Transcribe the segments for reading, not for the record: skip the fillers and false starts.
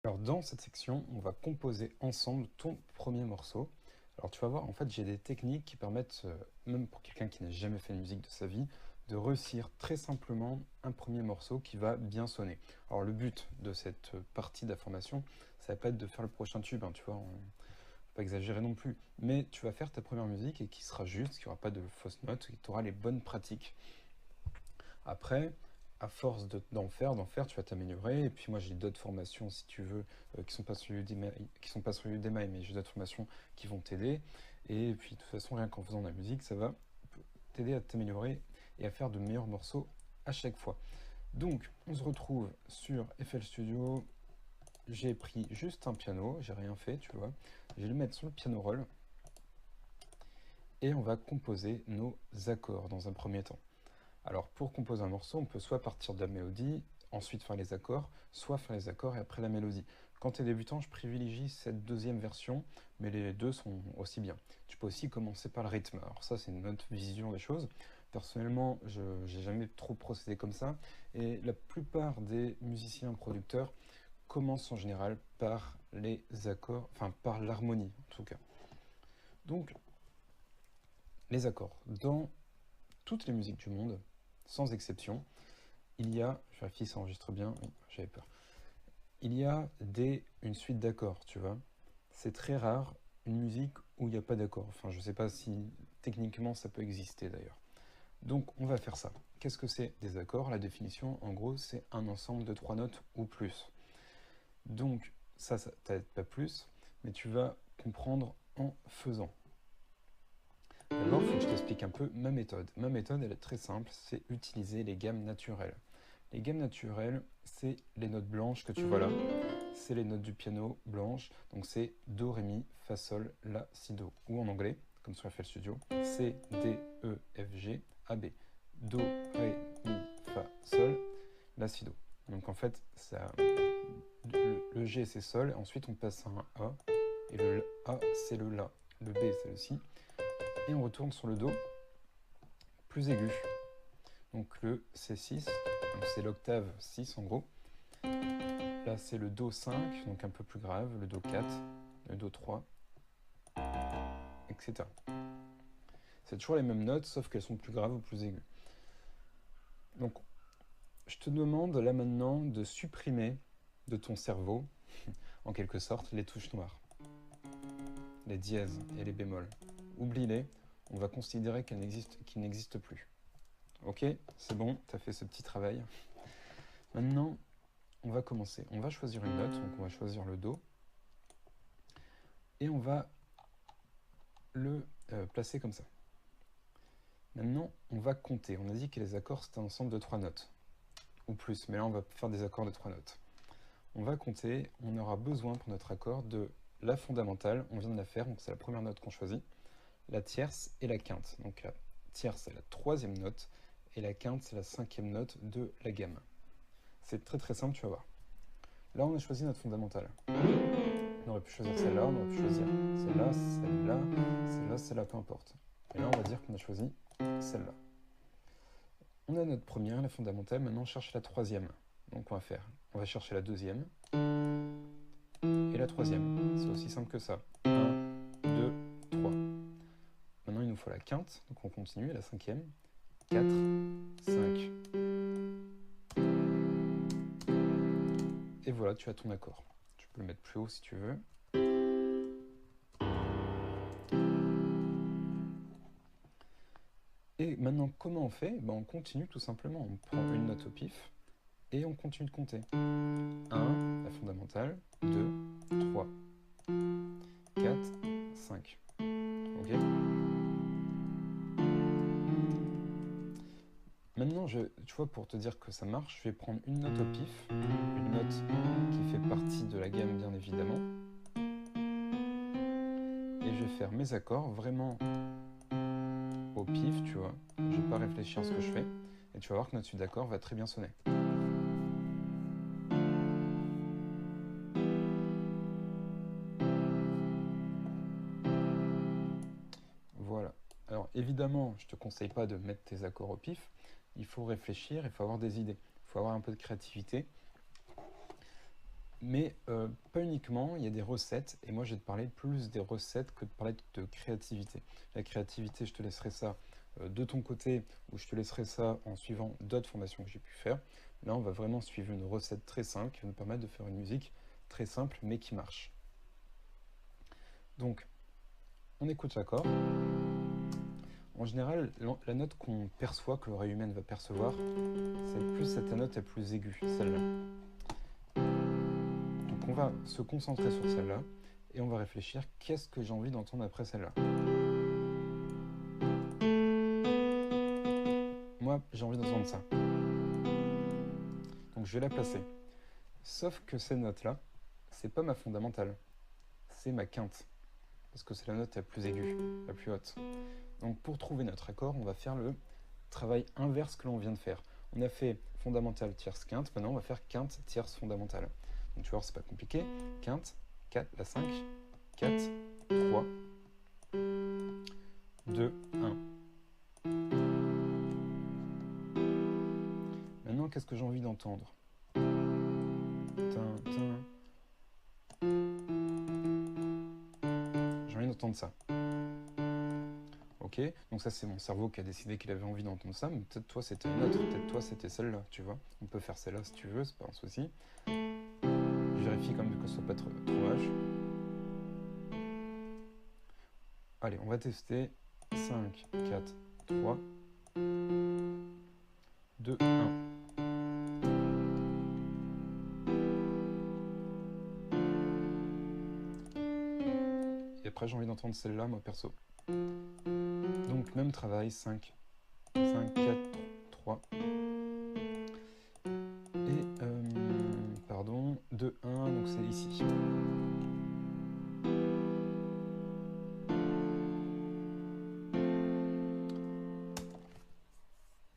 Alors dans cette section, on va composer ensemble ton premier morceau. Alors tu vas voir, en fait, j'ai des techniques qui permettent, même pour quelqu'un qui n'a jamais fait de musique de sa vie, de réussir très simplement un premier morceau qui va bien sonner. Alors le but de cette partie d'information, ça va pas être de faire le prochain tube, hein, tu vois, faut pas exagérer non plus. Mais tu vas faire ta première musique et qui sera juste, qui aura pas de fausses notes, et tu auras les bonnes pratiques. Après, à force d'en faire, tu vas t'améliorer. Et puis moi, j'ai d'autres formations, si tu veux, qui sont pas sur Udemy, mais j'ai d'autres formations qui vont t'aider. Et puis, de toute façon, rien qu'en faisant de la musique, ça va t'aider à t'améliorer et à faire de meilleurs morceaux à chaque fois. Donc, on se retrouve sur FL Studio. J'ai pris juste un piano, j'ai rien fait, tu vois. Je vais le mettre sur le piano roll. Et on va composer nos accords dans un premier temps. Alors pour composer un morceau, on peut soit partir de la mélodie, ensuite faire les accords, soit faire les accords et après la mélodie. Quand tu es débutant, je privilégie cette deuxième version, mais les deux sont aussi bien. Tu peux aussi commencer par le rythme. Alors ça, c'est une autre vision des choses. Personnellement, je n'ai jamais trop procédé comme ça, et la plupart des musiciens producteurs commencent en général par les accords, enfin par l'harmonie en tout cas. Donc, les accords. Dans toutes les musiques du monde, sans exception, il y a, je vérifie si ça enregistre bien, oui, j'avais peur. Il y a une suite d'accords, tu vois. C'est très rare une musique où il n'y a pas d'accords. Enfin, je ne sais pas si techniquement ça peut exister d'ailleurs. Donc on va faire ça. Qu'est-ce que c'est des accords? La définition, en gros, c'est un ensemble de 3 notes ou plus. Donc ça t'aide pas plus, mais tu vas comprendre en faisant. D'abord, il faut que je t'explique un peu ma méthode. Ma méthode, elle est très simple, c'est utiliser les gammes naturelles. Les gammes naturelles, c'est les notes blanches que tu vois là. C'est les notes du piano blanches. Donc c'est Do, Ré, Mi, Fa, Sol, La, Si, Do. Ou en anglais, comme sur FL Studio, C, D, E, F, G, A, B. Do, Ré, Mi, Fa, Sol, La, Si, Do. Donc en fait, le G c'est Sol, ensuite on passe à un A, et le A c'est le La, le B c'est le Si, et on retourne sur le Do plus aigu. Donc le C6, c'est l'octave 6 en gros. Là c'est le Do 5, donc un peu plus grave, le Do 4, le Do 3, etc. C'est toujours les mêmes notes, sauf qu'elles sont plus graves ou plus aiguës. Donc je te demande là maintenant de supprimer de ton cerveau, en quelque sorte, les touches noires, les dièses et les bémols. Oublie-les, on va considérer qu'ils n'existent plus. Ok, c'est bon, tu as fait ce petit travail. Maintenant, on va commencer. On va choisir une note, donc on va choisir le Do. Et on va le placer comme ça. Maintenant, on va compter. On a dit que les accords, c'est un ensemble de 3 notes. Ou plus, mais là, on va faire des accords de 3 notes. On va compter, on aura besoin pour notre accord de la fondamentale, on vient de la faire, donc c'est la première note qu'on choisit, la tierce et la quinte. Donc la tierce, c'est la troisième note, et la quinte, c'est la cinquième note de la gamme. C'est très très simple, tu vas voir. Là, on a choisi notre fondamentale. On aurait pu choisir celle-là, on aurait pu choisir celle-là, celle-là, celle-là, celle-là, peu importe. Et là, on va dire qu'on a choisi celle-là. On a notre première, la fondamentale, maintenant on cherche la troisième. Donc on va chercher la deuxième et la troisième. C'est aussi simple que ça. 1, 2, 3. Maintenant il nous faut la quinte, donc on continue, la cinquième. 4, 5. Et voilà, tu as ton accord. Tu peux le mettre plus haut si tu veux. Et maintenant, comment on fait? On continue tout simplement. On prend une note au pif et on continue de compter. 1, la fondamentale, 2, 3, 4, 5. Ok? Maintenant, tu vois, pour te dire que ça marche, je vais prendre une note au pif, une note qui fait partie de la gamme bien évidemment, et je vais faire mes accords vraiment au pif, tu vois. Je ne vais pas réfléchir à ce que je fais, et tu vas voir que notre suite d'accords va très bien sonner. Voilà. Alors évidemment, je ne te conseille pas de mettre tes accords au pif, il faut réfléchir, il faut avoir des idées, il faut avoir un peu de créativité. Mais pas uniquement, il y a des recettes, et moi je vais te parler plus des recettes que de parler de créativité. La créativité, je te laisserai ça de ton côté, ou je te laisserai ça en suivant d'autres formations que j'ai pu faire. Là, on va vraiment suivre une recette très simple qui va nous permettre de faire une musique très simple, mais qui marche. Donc, on écoute l'accord. En général, la note qu'on perçoit, que l'oreille humaine va percevoir, c'est plus cette note est plus aiguë, celle-là. Donc on va se concentrer sur celle-là et on va réfléchir qu'est-ce que j'ai envie d'entendre après celle-là. Moi, j'ai envie d'entendre ça. Donc je vais la placer. Sauf que cette note-là, c'est pas ma fondamentale, c'est ma quinte. Parce que c'est la note la plus aiguë, la plus haute. Donc pour trouver notre accord, on va faire le travail inverse que l'on vient de faire. On a fait fondamentale, tierce, quinte. Maintenant, on va faire quinte, tierce, fondamentale. Donc tu vois, c'est pas compliqué. Quinte, 4, la 5, 4, 3, 2, 1. Maintenant, qu'est-ce que j'ai envie d'entendre? J'ai envie d'entendre ça. Ok, donc ça c'est mon cerveau qui a décidé qu'il avait envie d'entendre ça, mais peut-être toi c'était une autre, peut-être toi c'était celle-là, tu vois. On peut faire celle-là si tu veux, c'est pas un souci. Je vérifie quand même que ce soit pas trop moche. Allez, on va tester. 5, 4, 3, 2, 1. Et après j'ai envie d'entendre celle-là, moi perso. Donc même travail, 5, 5, 4, 3. Et, pardon, 2, 1, donc c'est ici.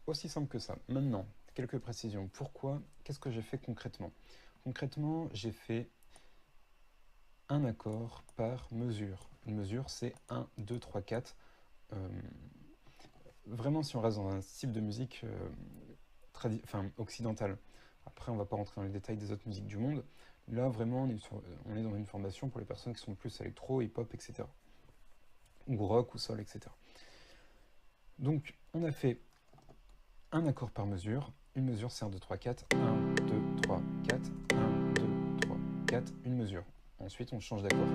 Aussi simple que ça. Maintenant, quelques précisions. Pourquoi? Qu'est-ce que j'ai fait concrètement? Concrètement, j'ai fait un accord par mesure. Une mesure, c'est 1, 2, 3, 4. Vraiment, si on reste dans un style de musique occidentale. Après, on ne va pas rentrer dans les détails des autres musiques du monde. Là, vraiment, on est dans une formation pour les personnes qui sont plus électro, hip-hop, etc. Ou rock, ou soul, etc. Donc, on a fait un accord par mesure. Une mesure, c'est 1, 2, 3, 4. 1, 2, 3, 4. 1, 2, 3, 4. Une mesure. Ensuite, on change d'accord.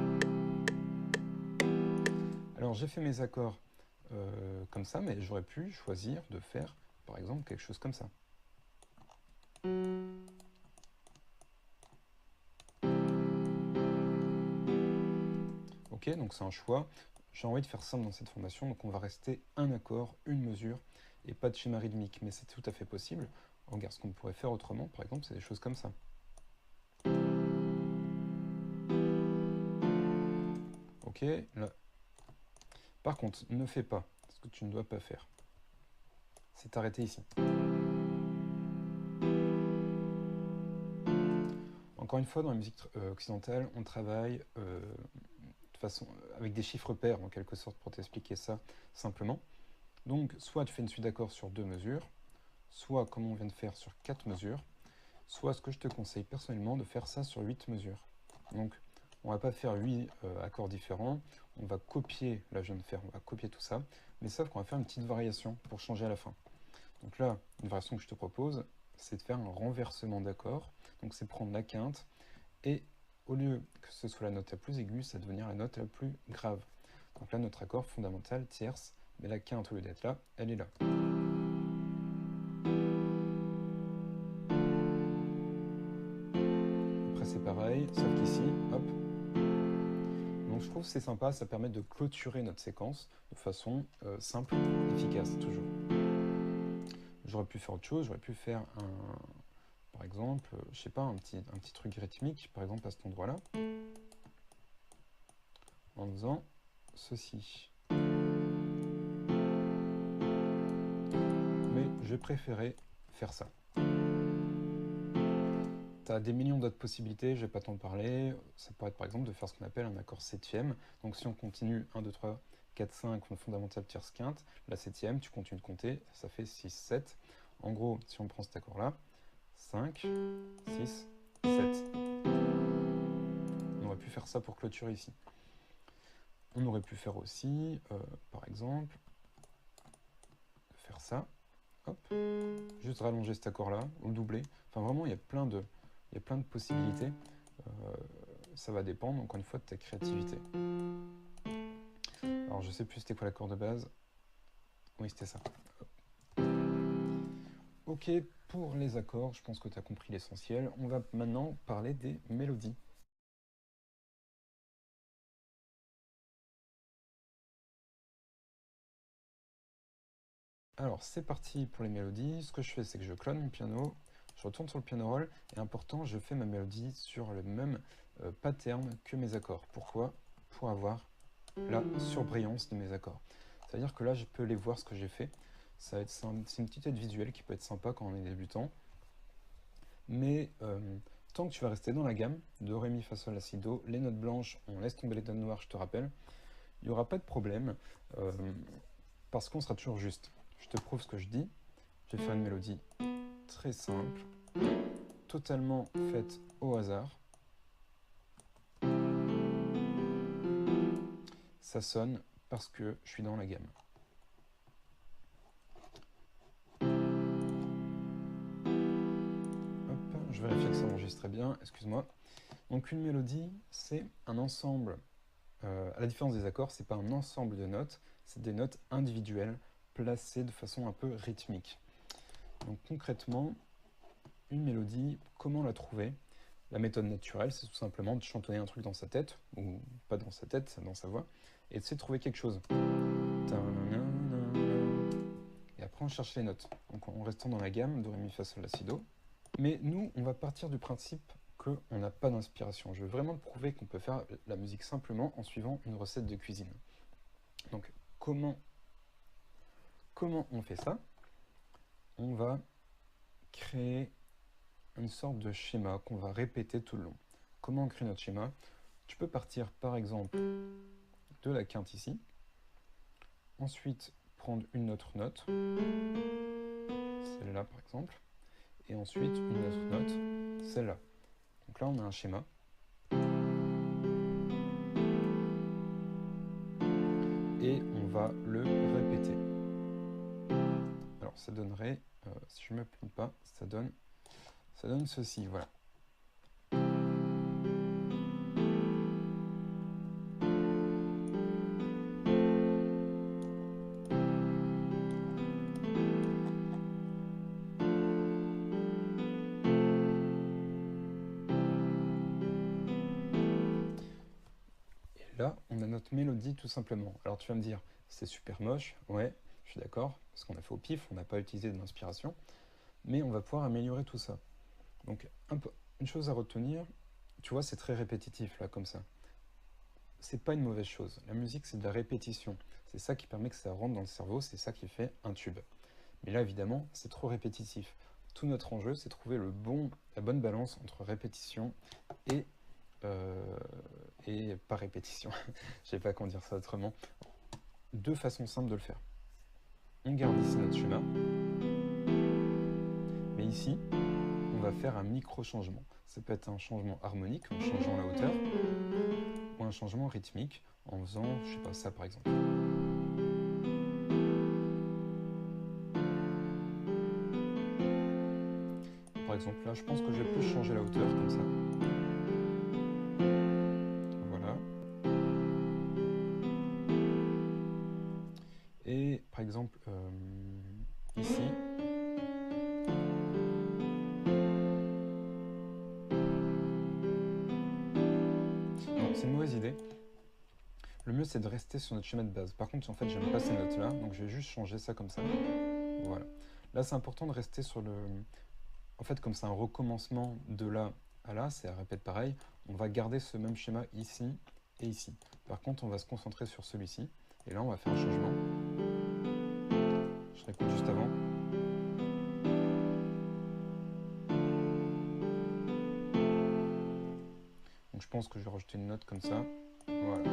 Alors, j'ai fait mes accords comme ça, mais j'aurais pu choisir de faire, par exemple, quelque chose comme ça. Ok, donc c'est un choix. J'ai envie de faire simple dans cette formation, donc on va rester un accord, une mesure, et pas de schéma rythmique, mais c'est tout à fait possible. On regarde ce qu'on pourrait faire autrement, par exemple, c'est des choses comme ça. Ok, là. Par contre, ne fais pas ce que tu ne dois pas faire. C'est t'arrêter ici. Encore une fois, dans la musique occidentale, on travaille de façon, avec des chiffres pairs, en quelque sorte, pour t'expliquer ça simplement. Donc, soit tu fais une suite d'accords sur 2 mesures, soit, comme on vient de faire, sur 4 mesures, soit ce que je te conseille personnellement de faire ça sur 8 mesures. Donc, on va pas faire 8 accords différents, on va copier, là je viens de faire, on va copier tout ça, mais sauf qu'on va faire une petite variation pour changer à la fin. Donc là, une variation que je te propose, c'est de faire un renversement d'accords. Donc c'est prendre la quinte, et au lieu que ce soit la note la plus aiguë, ça va devenir la note la plus grave. Donc là, notre accord fondamental, tierce, mais la quinte, au lieu d'être là, elle est là. Après c'est pareil, sauf qu'ici, hop. Donc je trouve que c'est sympa, ça permet de clôturer notre séquence de façon simple, efficace, toujours. J'aurais pu faire autre chose, j'aurais pu faire par exemple, je sais pas, un petit truc rythmique, par exemple à cet endroit-là, en faisant ceci. Mais j'ai préféré faire ça. Tu as des millions d'autres possibilités, je vais pas t'en parler. Ça pourrait être par exemple de faire ce qu'on appelle un accord septième. Donc si on continue 1, 2, 3, 4, 5, fondamentale, tierce, quinte, la septième, tu continues de compter, ça fait 6, 7. En gros, si on prend cet accord-là, 5, 6, 7. faire ça pour clôturer ici. On aurait pu faire aussi, par exemple, faire ça, hop, juste rallonger cet accord-là, ou le doubler. Enfin, vraiment, il y a plein de possibilités. Ça va dépendre, encore une fois, de ta créativité. Alors, je sais plus c'était quoi l'accord de base. Oui, c'était ça. Ok, pour les accords, je pense que tu as compris l'essentiel. On va maintenant parler des mélodies. Alors, c'est parti pour les mélodies. Ce que je fais, c'est que je clone mon piano, je retourne sur le piano roll, et important, je fais ma mélodie sur le même pattern que mes accords. Pourquoi? Pour avoir la surbrillance de mes accords. C'est-à-dire que là, je peux les voir ce que j'ai fait. C'est une petite aide visuelle qui peut être sympa quand on est débutant. Mais tant que tu vas rester dans la gamme, do, ré, mi, fa, sol, la, si, do, les notes blanches, on laisse tomber les notes noires, je te rappelle, il n'y aura pas de problème, parce qu'on sera toujours juste. Je te prouve ce que je dis. Je vais faire une mélodie très simple, totalement faite au hasard. Ça sonne parce que je suis dans la gamme. Hop, je vérifie que ça enregistre bien, excuse-moi. Donc une mélodie, c'est un ensemble, à la différence des accords, c'est pas un ensemble de notes, c'est des notes individuelles placées de façon un peu rythmique. Donc concrètement, une mélodie, comment la trouver? La méthode naturelle, c'est tout simplement de chantonner un truc dans sa tête, ou pas dans sa tête, dans sa voix, et d'essayer de trouver quelque chose. Et après on cherche les notes, donc en restant dans la gamme, do, ré, mi, fa, sol, la, si, do. Mais nous, on va partir du principe qu'on n'a pas d'inspiration. Je veux vraiment te prouver qu'on peut faire la musique simplement en suivant une recette de cuisine. Donc, comment on fait ça? On va créer une sorte de schéma qu'on va répéter tout le long. Comment on crée notre schéma? Tu peux partir par exemple de la quinte ici, ensuite prendre une autre note, celle-là par exemple, et ensuite une autre note, celle-là. Donc là on a un schéma. Et on va le répéter. Alors ça donnerait, si je ne me plante pas, ça donne ceci, voilà. Et là, on a notre mélodie tout simplement. Alors tu vas me dire, c'est super moche, ouais, je suis d'accord, parce qu'on a fait au pif, on n'a pas utilisé de l'inspiration, mais on va pouvoir améliorer tout ça. Donc une chose à retenir, tu vois, c'est très répétitif là, comme ça. C'est pas une mauvaise chose. La musique, c'est de la répétition. C'est ça qui permet que ça rentre dans le cerveau, c'est ça qui fait un tube. Mais là, évidemment, c'est trop répétitif. Tout notre enjeu, c'est trouver la bonne balance entre répétition et pas répétition. Je sais pas comment dire ça autrement. Deux façons simples de le faire. On garde ici notre schéma, mais ici, on va faire un micro-changement. Ça peut être un changement harmonique, en changeant la hauteur, ou un changement rythmique, en faisant, je sais pas, ça par exemple. Par exemple, là, je pense que je vais plus changer la hauteur, comme ça. Voilà. Et, par exemple, ici, c'est une mauvaise idée. Le mieux, c'est de rester sur notre schéma de base. Par contre, en fait, j'aime pas ces notes-là, donc je vais juste changer ça comme ça. Voilà. Là, c'est important de rester sur le... En fait, comme c'est un recommencement de là à là, ça répète pareil, on va garder ce même schéma ici et ici. Par contre, on va se concentrer sur celui-ci. Et là, on va faire un changement. Je réécoute juste avant. Donc je pense que je vais rajouter une note comme ça. Voilà.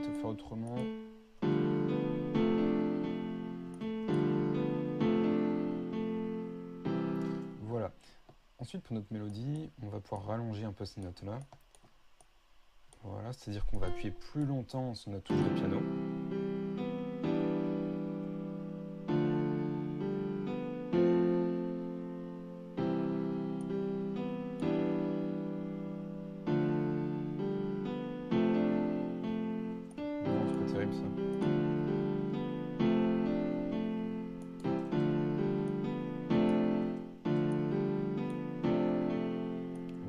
peut-être faire autrement. Voilà. Ensuite, pour notre mélodie, on va pouvoir rallonger un peu ces notes-là. Voilà, c'est-à-dire qu'on va appuyer plus longtemps sur notre touche de piano. Non, c'est pas terrible ça.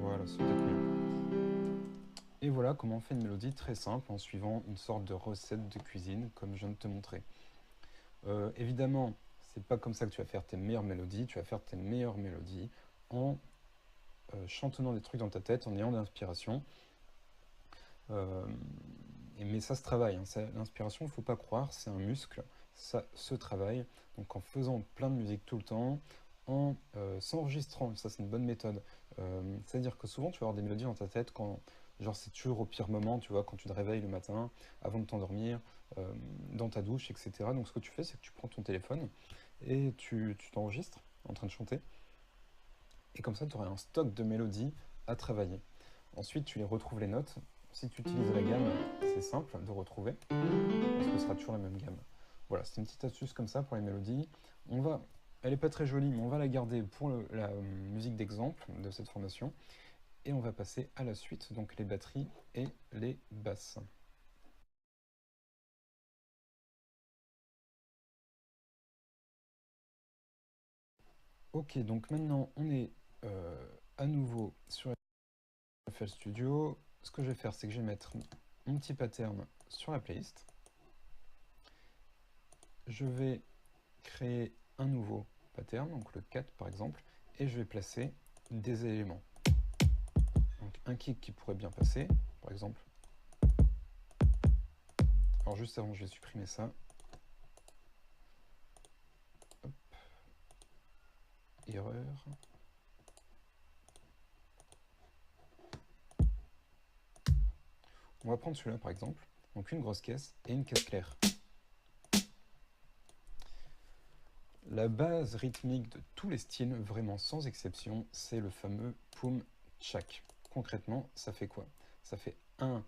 Voilà, c'est peut-être mieux. Et voilà comment on fait une mélodie très simple en suivant une sorte de recette de cuisine, comme je viens de te montrer. Évidemment, c'est pas comme ça que tu vas faire tes meilleures mélodies. Tu vas faire tes meilleures mélodies en chantonnant des trucs dans ta tête, en ayant de l'inspiration. Mais ça se travaille, hein. L'inspiration, il ne faut pas croire, c'est un muscle, ça se travaille. Donc en faisant plein de musique tout le temps, en s'enregistrant, ça c'est une bonne méthode. C'est-à-dire que souvent tu vas avoir des mélodies dans ta tête quand, genre c'est toujours au pire moment, tu vois, quand tu te réveilles le matin, avant de t'endormir, dans ta douche, etc. Donc ce que tu fais, c'est que tu prends ton téléphone et tu t'enregistres en train de chanter. Et comme ça, tu auras un stock de mélodies à travailler. Ensuite, tu les retrouves les notes. Si tu utilises la gamme, c'est simple de retrouver, parce que ce sera toujours la même gamme. Voilà, c'est une petite astuce comme ça pour les mélodies. Elle n'est pas très jolie, mais on va la garder pour la musique d'exemple de cette formation. Et on va passer à la suite, donc les batteries et les basses. Ok, donc maintenant on est à nouveau sur FL Studio. Ce que je vais faire, c'est que je vais mettre mon petit pattern sur la playlist. Je vais créer un nouveau pattern, donc le 4 par exemple, et je vais placer des éléments. Donc un kick qui pourrait bien passer, par exemple. Alors juste avant, je vais supprimer ça. Hop. Erreur. On va prendre celui-là par exemple. Donc une grosse caisse et une caisse claire. La base rythmique de tous les styles, vraiment sans exception, c'est le fameux Pum Chak. Concrètement, ça fait quoi? Ça fait 1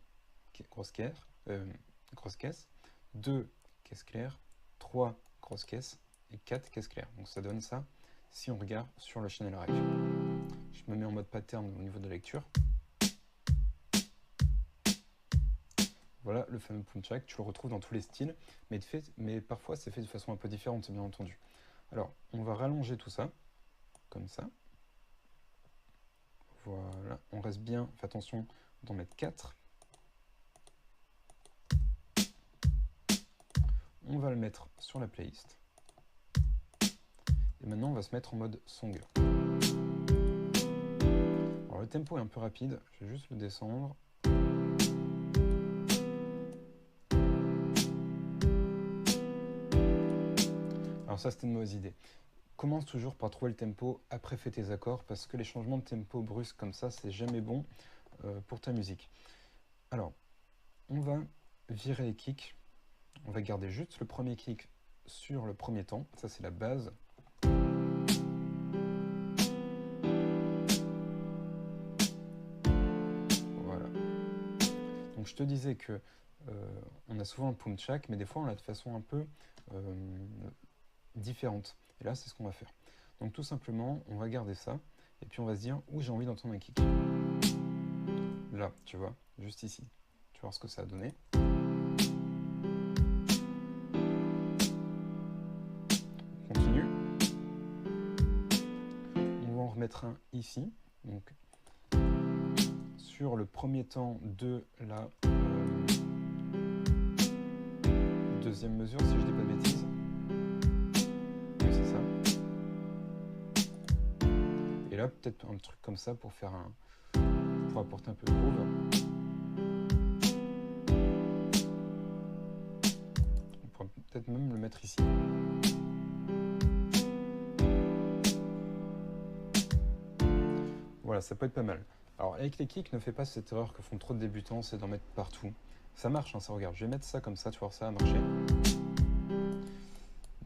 grosse caisse, 2 caisses claires, 3 grosses caisses et 4 caisses claires. Donc ça donne ça si on regarde sur le channel rack. Je me mets en mode pattern au niveau de la lecture. Voilà le fameux Pum Chak, tu le retrouves dans tous les styles, mais parfois c'est fait de façon un peu différente, bien entendu. Alors, on va rallonger tout ça, comme ça. Voilà, on reste bien, fais attention d'en mettre 4. On va le mettre sur la playlist. Et maintenant, on va se mettre en mode song. Alors, le tempo est un peu rapide, je vais juste le descendre. Alors ça, c'était une mauvaise idée. Commence toujours par trouver le tempo, après fais tes accords, parce que les changements de tempo brusques comme ça, c'est jamais bon pour ta musique. Alors, on va virer les kicks. On va garder juste le premier kick sur le premier temps. Ça, c'est la base. Voilà. Donc, je te disais que on a souvent un Pum Chak, mais des fois, on l'a de façon un peu différente. Et là, c'est ce qu'on va faire. Donc, tout simplement, on va garder ça. Et puis, on va se dire où j'ai envie d'entendre un kick. Là, tu vois, juste ici. Tu vas voir ce que ça a donné. Continue. On va en remettre un ici. Donc, sur le premier temps de la deuxième mesure, si je dis pas de bêtises. Oui, c'est ça. Et là, peut-être un truc comme ça pour faire pour apporter un peu de groove. On pourrait peut-être même le mettre ici. Voilà, ça peut être pas mal. Alors avec les kicks, ne fais pas cette erreur que font trop de débutants, c'est d'en mettre partout. Ça marche, hein, ça regarde. Je vais mettre ça comme ça, tu vois, ça a marché.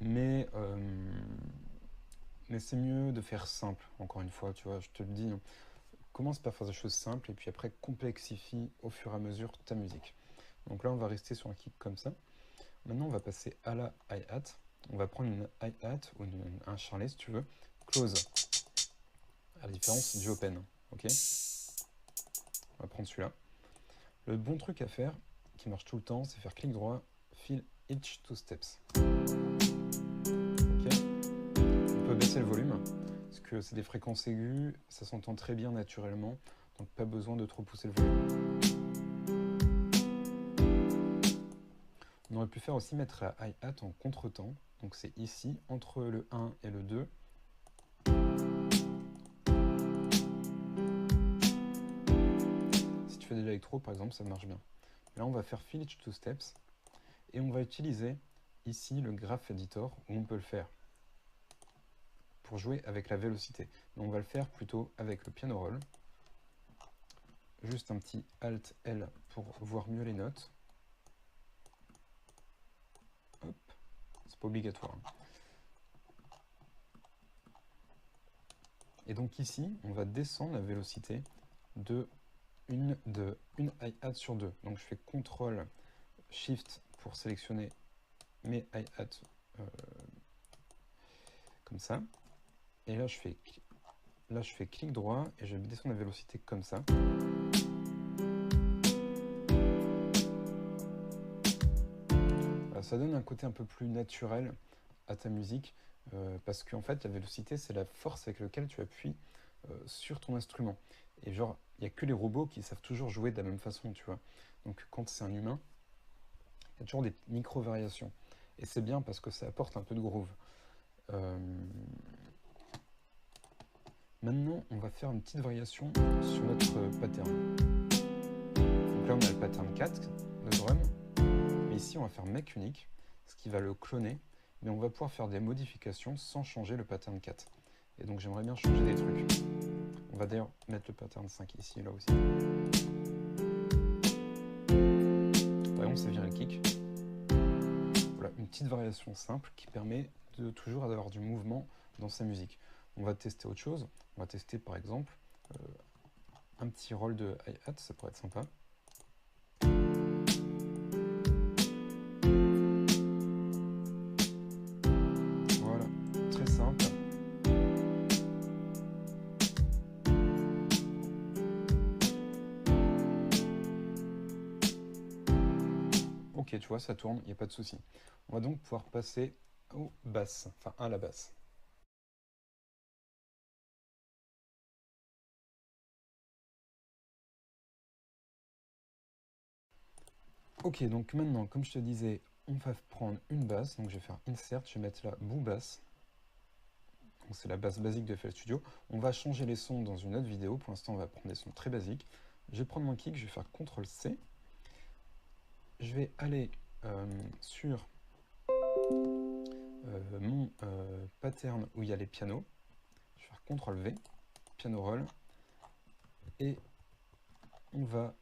Mais, mais c'est mieux de faire simple, encore une fois, tu vois, je te le dis. Hein. Commence par faire des choses simples et puis après complexifie au fur et à mesure ta musique. Donc là, on va rester sur un kick comme ça. Maintenant, on va passer à la hi-hat. On va prendre une hi-hat ou un charlet si tu veux. Close, à la différence du open. Ok. On va prendre celui-là. Le bon truc à faire, qui marche tout le temps, c'est faire clic droit, fill each two steps. Ok. On peut baisser le volume, parce que c'est des fréquences aiguës, ça s'entend très bien naturellement, donc pas besoin de trop pousser le volume. On aurait pu faire aussi mettre la hi-hat en contretemps, donc c'est ici, entre le 1 et le 2. Si tu fais de l'électro par exemple, ça marche bien. Là on va faire fill each two steps, et on va utiliser ici le graph editor, où on peut le faire pour jouer avec la vélocité. Mais on va le faire plutôt avec le piano roll. Juste un petit Alt L pour voir mieux les notes. Hop, c'est pas obligatoire. Et donc ici, on va descendre la vélocité de une hi-hat sur deux. Donc je fais CTRL SHIFT pour sélectionner mes hi-hats comme ça. Et là je fais clic droit et je vais descendre la vélocité comme ça. Voilà, ça donne un côté un peu plus naturel à ta musique. Parce qu'en fait, la vélocité, c'est la force avec laquelle tu appuies sur ton instrument. Et genre, il n'y a que les robots qui savent toujours jouer de la même façon, tu vois. Donc quand c'est un humain, il y a toujours des micro-variations. Et c'est bien parce que ça apporte un peu de groove. Maintenant, on va faire une petite variation sur notre pattern. Donc là, on a le pattern 4 de drum. Mais ici, on va faire make unique, ce qui va le cloner. Mais on va pouvoir faire des modifications sans changer le pattern 4. Et donc j'aimerais bien changer des trucs. On va d'ailleurs mettre le pattern 5 ici et là aussi. Voyons, c'est virer le kick. Voilà, une petite variation simple qui permet de toujours avoir du mouvement dans sa musique. On va tester autre chose. On va tester par exemple un petit roll de hi-hat, ça pourrait être sympa. Ok, tu vois, ça tourne, il n'y a pas de souci. On va donc pouvoir passer aux basses, enfin à la basse. Ok, donc maintenant, comme je te disais, on va prendre une basse. Donc je vais faire Insert, je vais mettre la bout basse. C'est la basse basique de FL Studio. On va changer les sons dans une autre vidéo. Pour l'instant, on va prendre des sons très basiques. Je vais prendre mon kick, je vais faire CTRL-C. Je vais aller sur mon pattern où il y a les pianos. Je vais faire CTRL-V, piano roll. Et on va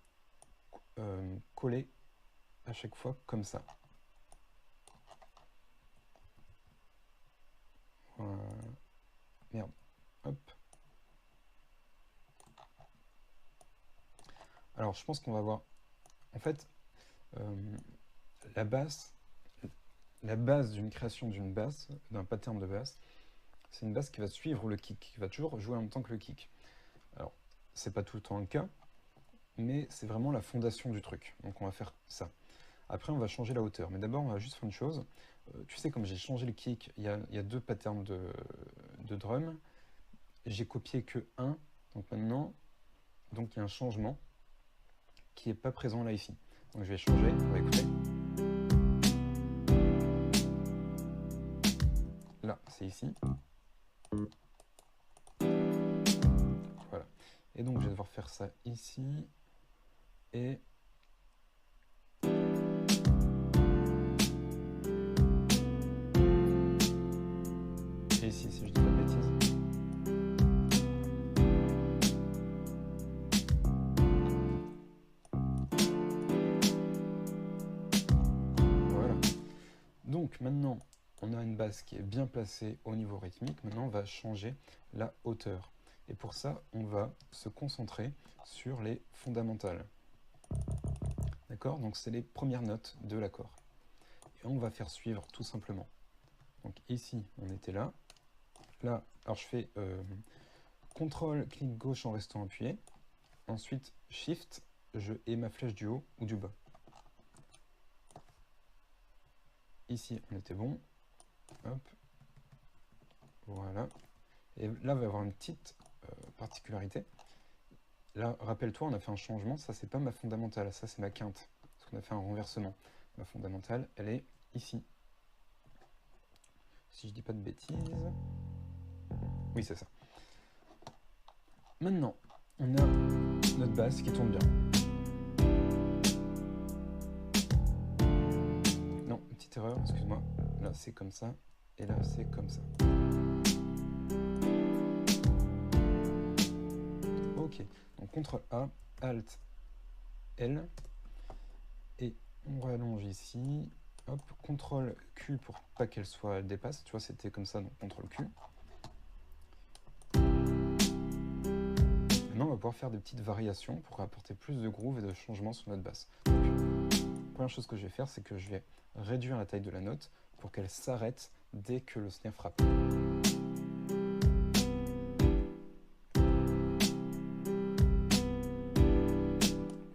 coller à chaque fois comme ça. Merde. Hop. Alors, je pense qu'on va voir. En fait, la base d'une création d'une basse, d'un pattern de basse, c'est une basse qui va suivre le kick, qui va toujours jouer en même temps que le kick. Alors, c'est pas tout le temps le cas, mais c'est vraiment la fondation du truc. Donc, on va faire ça. Après, on va changer la hauteur. Mais d'abord, on va juste faire une chose. Tu sais, comme j'ai changé le kick, il y a deux patterns de drum. J'ai copié que un. Donc maintenant, il y a un changement qui n'est pas présent là ici. Donc je vais changer, on va écouter. Là, c'est ici. Voilà. Et donc je vais devoir faire ça ici. Et ici, si je dis pas de bêtises. Donc maintenant, on a une basse qui est bien placée au niveau rythmique. Maintenant, on va changer la hauteur. Et pour ça, on va se concentrer sur les fondamentales. D'accord? Donc c'est les premières notes de l'accord. Et on va faire suivre tout simplement. Donc ici, on était là. Là, alors je fais CTRL, clic gauche en restant appuyé. Ensuite, SHIFT, je hais ma flèche du haut ou du bas. Ici, on était bon. Hop. Voilà. Et là, il va y avoir une petite particularité. Là, rappelle-toi, on a fait un changement. Ça, c'est pas ma fondamentale. Ça, c'est ma quinte. Parce qu'on a fait un renversement. Ma fondamentale, elle est ici. Si je dis pas de bêtises. Oui, c'est ça. Maintenant, on a notre basse qui tourne bien. Non, petite erreur, excuse-moi. Là, c'est comme ça. Et là, c'est comme ça. Ok, donc CTRL A, ALT, L. Et on rallonge ici. Hop, CTRL Q pour pas qu'elle soit dépasse. Tu vois, c'était comme ça, donc CTRL Q. Maintenant, on va pouvoir faire des petites variations pour apporter plus de groove et de changements sur notre basse. Donc, la première chose que je vais faire, c'est que je vais réduire la taille de la note pour qu'elle s'arrête dès que le snare frappe.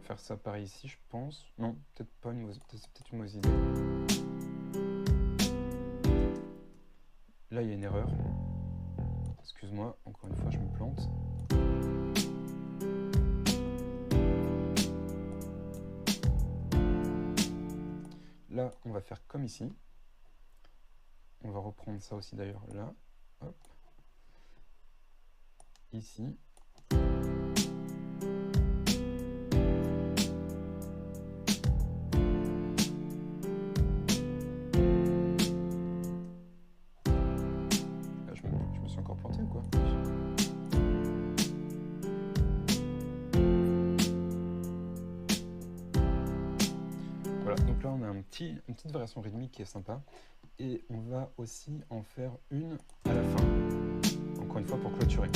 Faire ça pareil ici, je pense. Non, peut-être pas une mauvaise, c'est peut-être une mauvaise idée. Là, il y a une erreur. Excuse-moi, encore une fois, je me plante. Là, on va faire comme ici. On va reprendre ça aussi d'ailleurs là. Hop. Ici. Là, je me suis encore planté ou quoi? Voilà, donc là on a une petite variation rythmique qui est sympa. Et on va aussi en faire une à la fin. Encore une fois pour clôturer.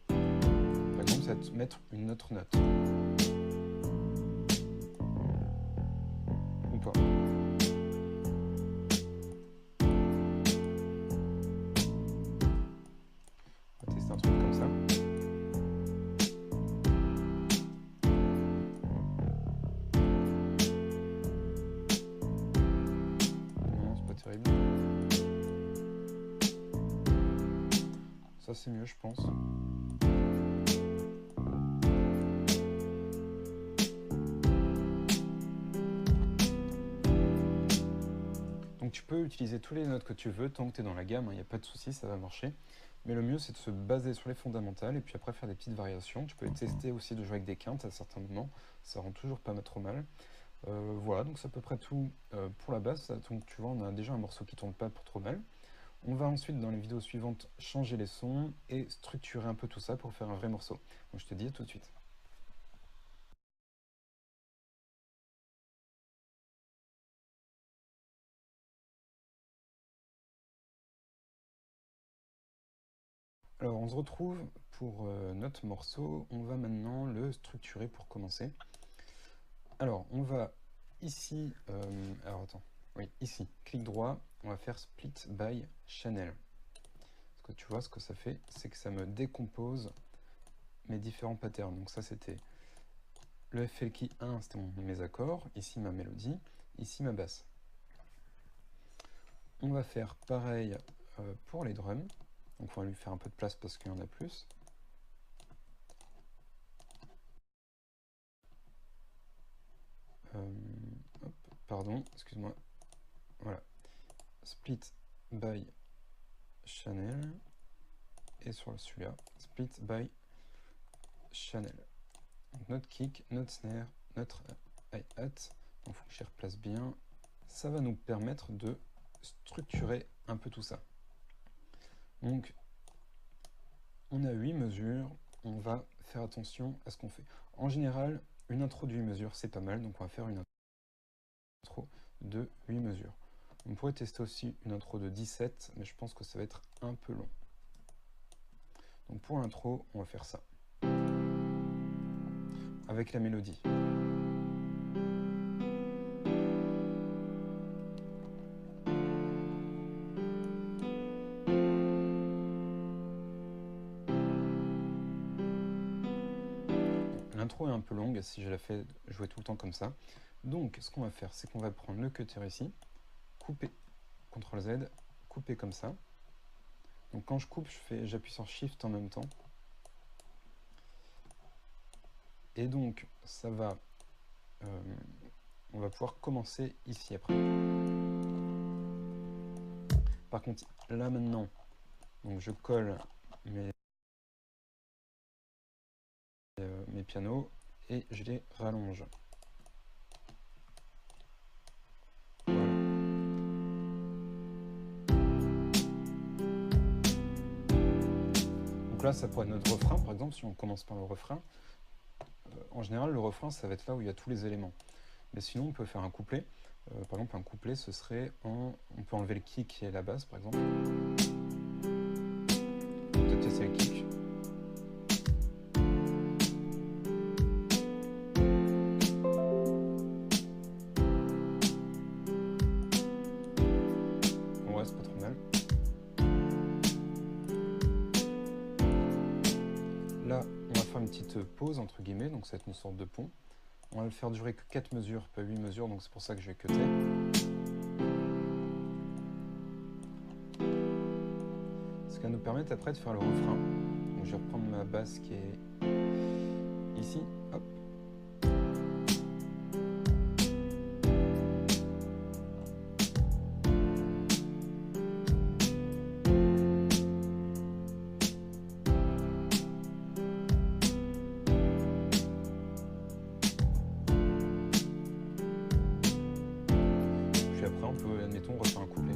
Par exemple, ça va te mettre une autre note. Ou pas. On va tester un truc comme ça. Non, c'est pas terrible. Ça c'est mieux, je pense. Donc tu peux utiliser tous les notes que tu veux, tant que tu es dans la gamme, il n'y a pas de souci, ça va marcher. Mais le mieux c'est de se baser sur les fondamentales et puis après faire des petites variations. Tu peux tester aussi de jouer avec des quintes à certains moments, ça rend toujours pas trop mal. Voilà, donc c'est à peu près tout pour la basse. Donc tu vois, on a déjà un morceau qui tourne pas pour trop mal. On va ensuite, dans les vidéos suivantes, changer les sons et structurer un peu tout ça pour faire un vrai morceau. Donc je te dis à tout de suite. Alors on se retrouve pour notre morceau. On va maintenant le structurer pour commencer. Alors on va ici, alors attends, oui, ici, clic droit, on va faire Split by Channel. Parce que tu vois, ce que ça fait, c'est que ça me décompose mes différents patterns. Donc ça c'était le FL key 1, c'était mes accords, ici ma mélodie, ici ma basse. On va faire pareil pour les drums. Donc on va lui faire un peu de place parce qu'il y en a plus. Hop, pardon, excuse-moi. Voilà. Split by Channel. Et sur celui-là, Split by Channel. Donc notre kick, notre snare, notre hi-hat. Donc il faut que je replace bien. Ça va nous permettre de structurer un peu tout ça. Donc on a 8 mesures. On va faire attention à ce qu'on fait. En général, une intro de 8 mesures, c'est pas mal. Donc on va faire une intro de 8 mesures. On pourrait tester aussi une intro de 17, mais je pense que ça va être un peu long. Donc pour l'intro, on va faire ça. Avec la mélodie. L'intro est un peu longue si je la fais jouer tout le temps comme ça. Donc ce qu'on va faire, c'est qu'on va prendre le cutter ici, couper, CTRL Z, couper comme ça. Donc quand je coupe, j'appuie sur Shift en même temps. Et donc ça va, on va pouvoir commencer ici après. Par contre, là maintenant, donc je colle mes pianos et je les rallonge. Voilà. Donc là, ça pourrait être notre refrain, par exemple, si on commence par le refrain. En général, le refrain, ça va être là où il y a tous les éléments. Mais sinon, on peut faire un couplet. Par exemple, un couplet, ce serait on peut enlever le kick et la basse, par exemple. Peut-être tester le kick. Ouais, c'est pas trop mal. Là, on va faire une petite pause, entre guillemets, donc ça va être une sorte de pont. On va le faire durer que 4 mesures, pas 8 mesures, donc c'est pour ça que je vais cutter. Ce qui va nous permettre après de faire le refrain. Donc je vais reprendre ma basse qui est ici, hop. Puis après on peut, admettons, refaire un couplet.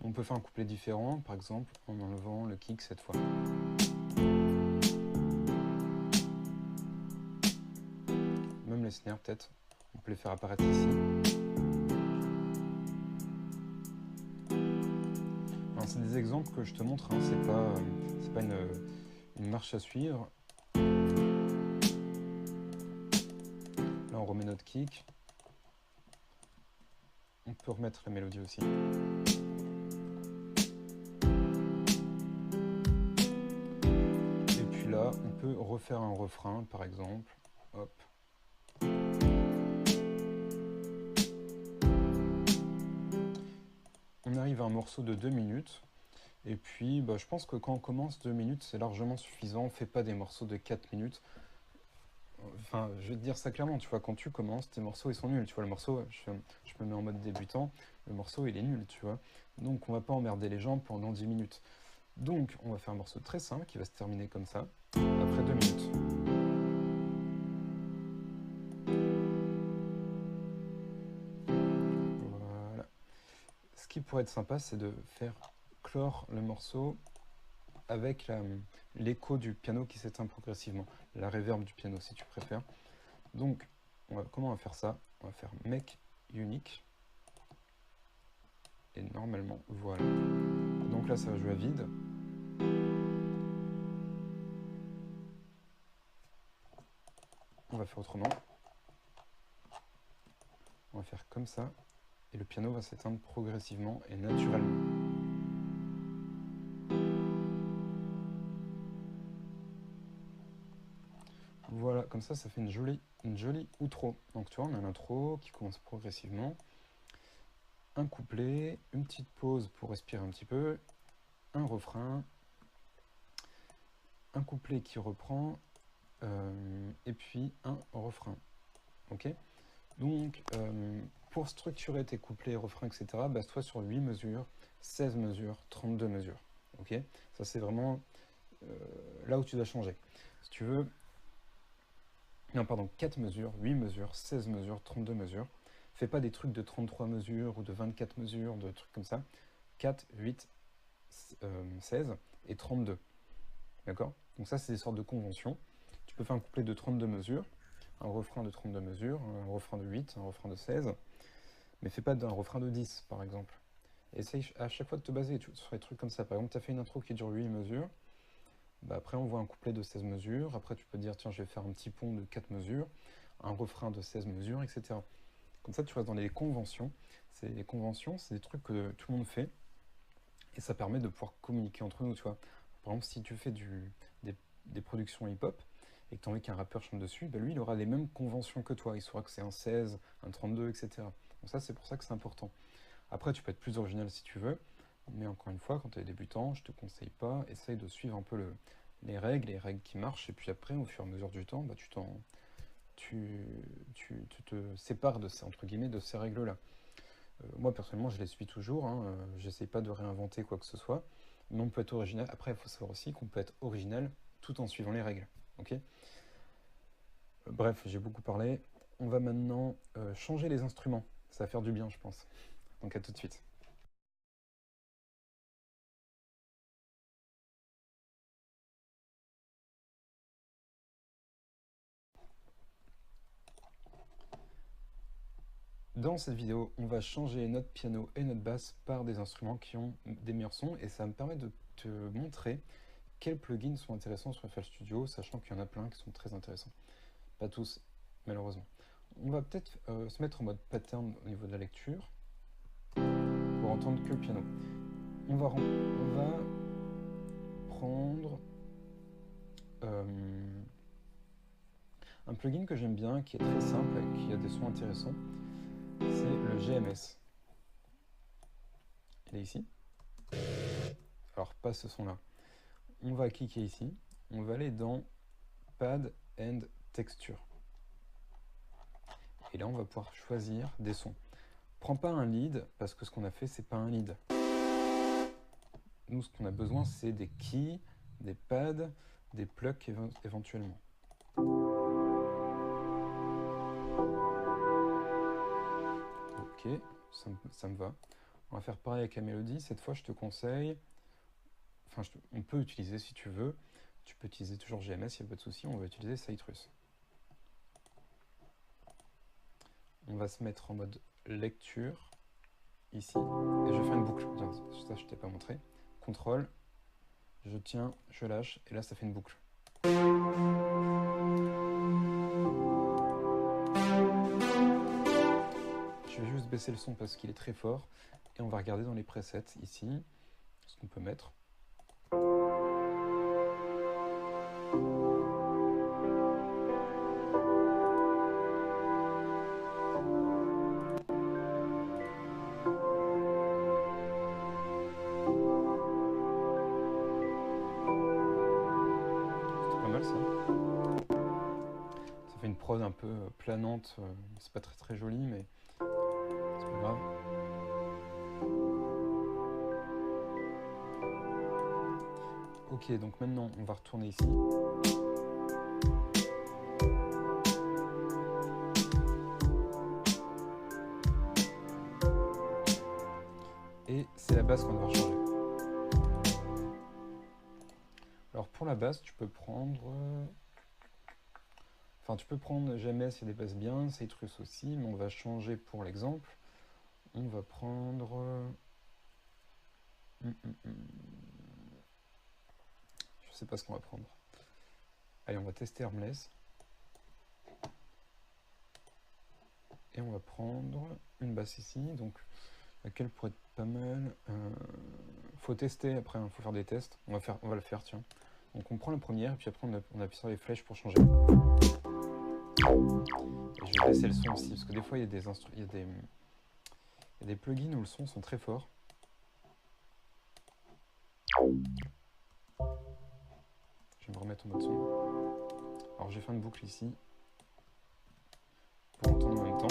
On peut faire un couplet différent, par exemple en enlevant le kick cette fois. Même les snares peut-être, on peut les faire apparaître ici. C'est des exemples que je te montre, hein. C'est pas une marche à suivre. Là on remet notre kick. On peut remettre la mélodie aussi. Et puis là, on peut refaire un refrain, par exemple. Hop. On arrive à un morceau de 2 minutes. Et puis, je pense que quand on commence 2 minutes, c'est largement suffisant. On ne fait pas des morceaux de 4 minutes. Enfin, je vais te dire ça clairement, tu vois, quand tu commences, tes morceaux, ils sont nuls. Tu vois, le morceau, je me mets en mode débutant, le morceau, il est nul, tu vois. Donc, on va pas emmerder les gens pendant 10 minutes. Donc, on va faire un morceau très simple qui va se terminer comme ça, après 2 minutes. Voilà. Ce qui pourrait être sympa, c'est de faire clore le morceau avec l'écho du piano qui s'éteint progressivement, la reverb du piano si tu préfères. Donc, comment on va faire ça? On va faire make unique. Et normalement, voilà. Donc là, ça va jouer à vide. On va faire autrement. On va faire comme ça. Et le piano va s'éteindre progressivement et naturellement. Voilà, comme ça fait une jolie outro. Donc tu vois, on a l'intro qui commence progressivement. Un couplet, une petite pause pour respirer un petit peu, un refrain, un couplet qui reprend, et puis un refrain. Ok? Donc, pour structurer tes couplets, refrains, etc., base-toi sur 8 mesures, 16 mesures, 32 mesures. Ok? Ça, c'est vraiment là où tu dois changer. Si tu veux... Non, pardon, 4 mesures, 8 mesures, 16 mesures, 32 mesures. Fais pas des trucs de 33 mesures ou de 24 mesures, de trucs comme ça. 4, 8, 16 et 32. D'accord? Donc ça, c'est des sortes de conventions. Tu peux faire un couplet de 32 mesures, un refrain de 32 mesures, un refrain de 8, un refrain de 16, mais fais pas d'un refrain de 10, par exemple. Essaye à chaque fois de te baser sur des trucs comme ça. Par exemple, tu as fait une intro qui dure 8 mesures, bah après on voit un couplet de 16 mesures, après tu peux dire tiens je vais faire un petit pont de 4 mesures, un refrain de 16 mesures, etc. Comme ça tu restes dans les conventions. Les conventions, c'est des trucs que tout le monde fait, et ça permet de pouvoir communiquer entre nous, tu vois. Par exemple, si tu fais des productions hip-hop, et que tu as envie qu'un rappeur chante dessus, bah lui il aura les mêmes conventions que toi, il saura que c'est un 16, un 32, etc. Donc ça c'est pour ça que c'est important. Après tu peux être plus original si tu veux, mais encore une fois, quand tu es débutant, je te conseille pas, essaye de suivre un peu les règles qui marchent, et puis après, au fur et à mesure du temps, bah, tu te sépares de ces, entre guillemets, de ces règles-là. Moi, personnellement, je les suis toujours, hein, j'essaye pas de réinventer quoi que ce soit, mais on peut être original. Après, il faut savoir aussi qu'on peut être original tout en suivant les règles. Ok. Bref, j'ai beaucoup parlé. On va maintenant changer les instruments. Ça va faire du bien, je pense. Donc à tout de suite. Dans cette vidéo, on va changer notre piano et notre basse par des instruments qui ont des meilleurs sons, et ça va me permet de te montrer quels plugins sont intéressants sur FL Studio, sachant qu'il y en a plein qui sont très intéressants. Pas tous, malheureusement. On va peut-être se mettre en mode pattern au niveau de la lecture, pour entendre que le piano. On va prendre un plugin que j'aime bien, qui est très simple et qui a des sons intéressants, c'est le GMS. Il est ici. Alors pas ce son là. On va cliquer ici, on va aller dans Pad and Texture. Et là on va pouvoir choisir des sons. Prends pas un lead, parce que ce qu'on a fait c'est pas un lead. Nous ce qu'on a besoin c'est des keys, des pads, des plucks éventuellement. Ok, ça me va. On va faire pareil avec la mélodie. Cette fois, je te conseille, enfin, on peut utiliser si tu veux, tu peux utiliser toujours GMS, il n'y a pas de souci, on va utiliser Citrus. On va se mettre en mode lecture, ici, et je vais faire une boucle. Tiens, ça, je t'ai pas montré. CTRL, je tiens, je lâche, et là, ça fait une boucle. Je vais juste baisser le son parce qu'il est très fort, et on va regarder dans les presets, ici, ce qu'on peut mettre. Ça fait une prod un peu planante, c'est pas très joli, mais c'est pas grave. Ok, donc maintenant on va retourner ici. Et c'est la basse qu'on va devoir changer. Alors pour la basse, tu peux prendre... Enfin, tu peux prendre GMS, il y a des basses bien, Citrus aussi, mais on va changer pour l'exemple. On va prendre... Je sais pas ce qu'on va prendre. Allez, on va tester Harmless. Et on va prendre une basse ici, donc laquelle pourrait être pas mal. Faut tester après, faut faire des tests. On va le faire, tiens. Donc on prend la première, et puis après on appuie sur les flèches pour changer. Et je vais baisser le son aussi, parce que des fois il y a des plugins où le son sont très forts. Je vais me remettre en mode son. Alors j'ai fait une boucle ici, pour entendre en même temps.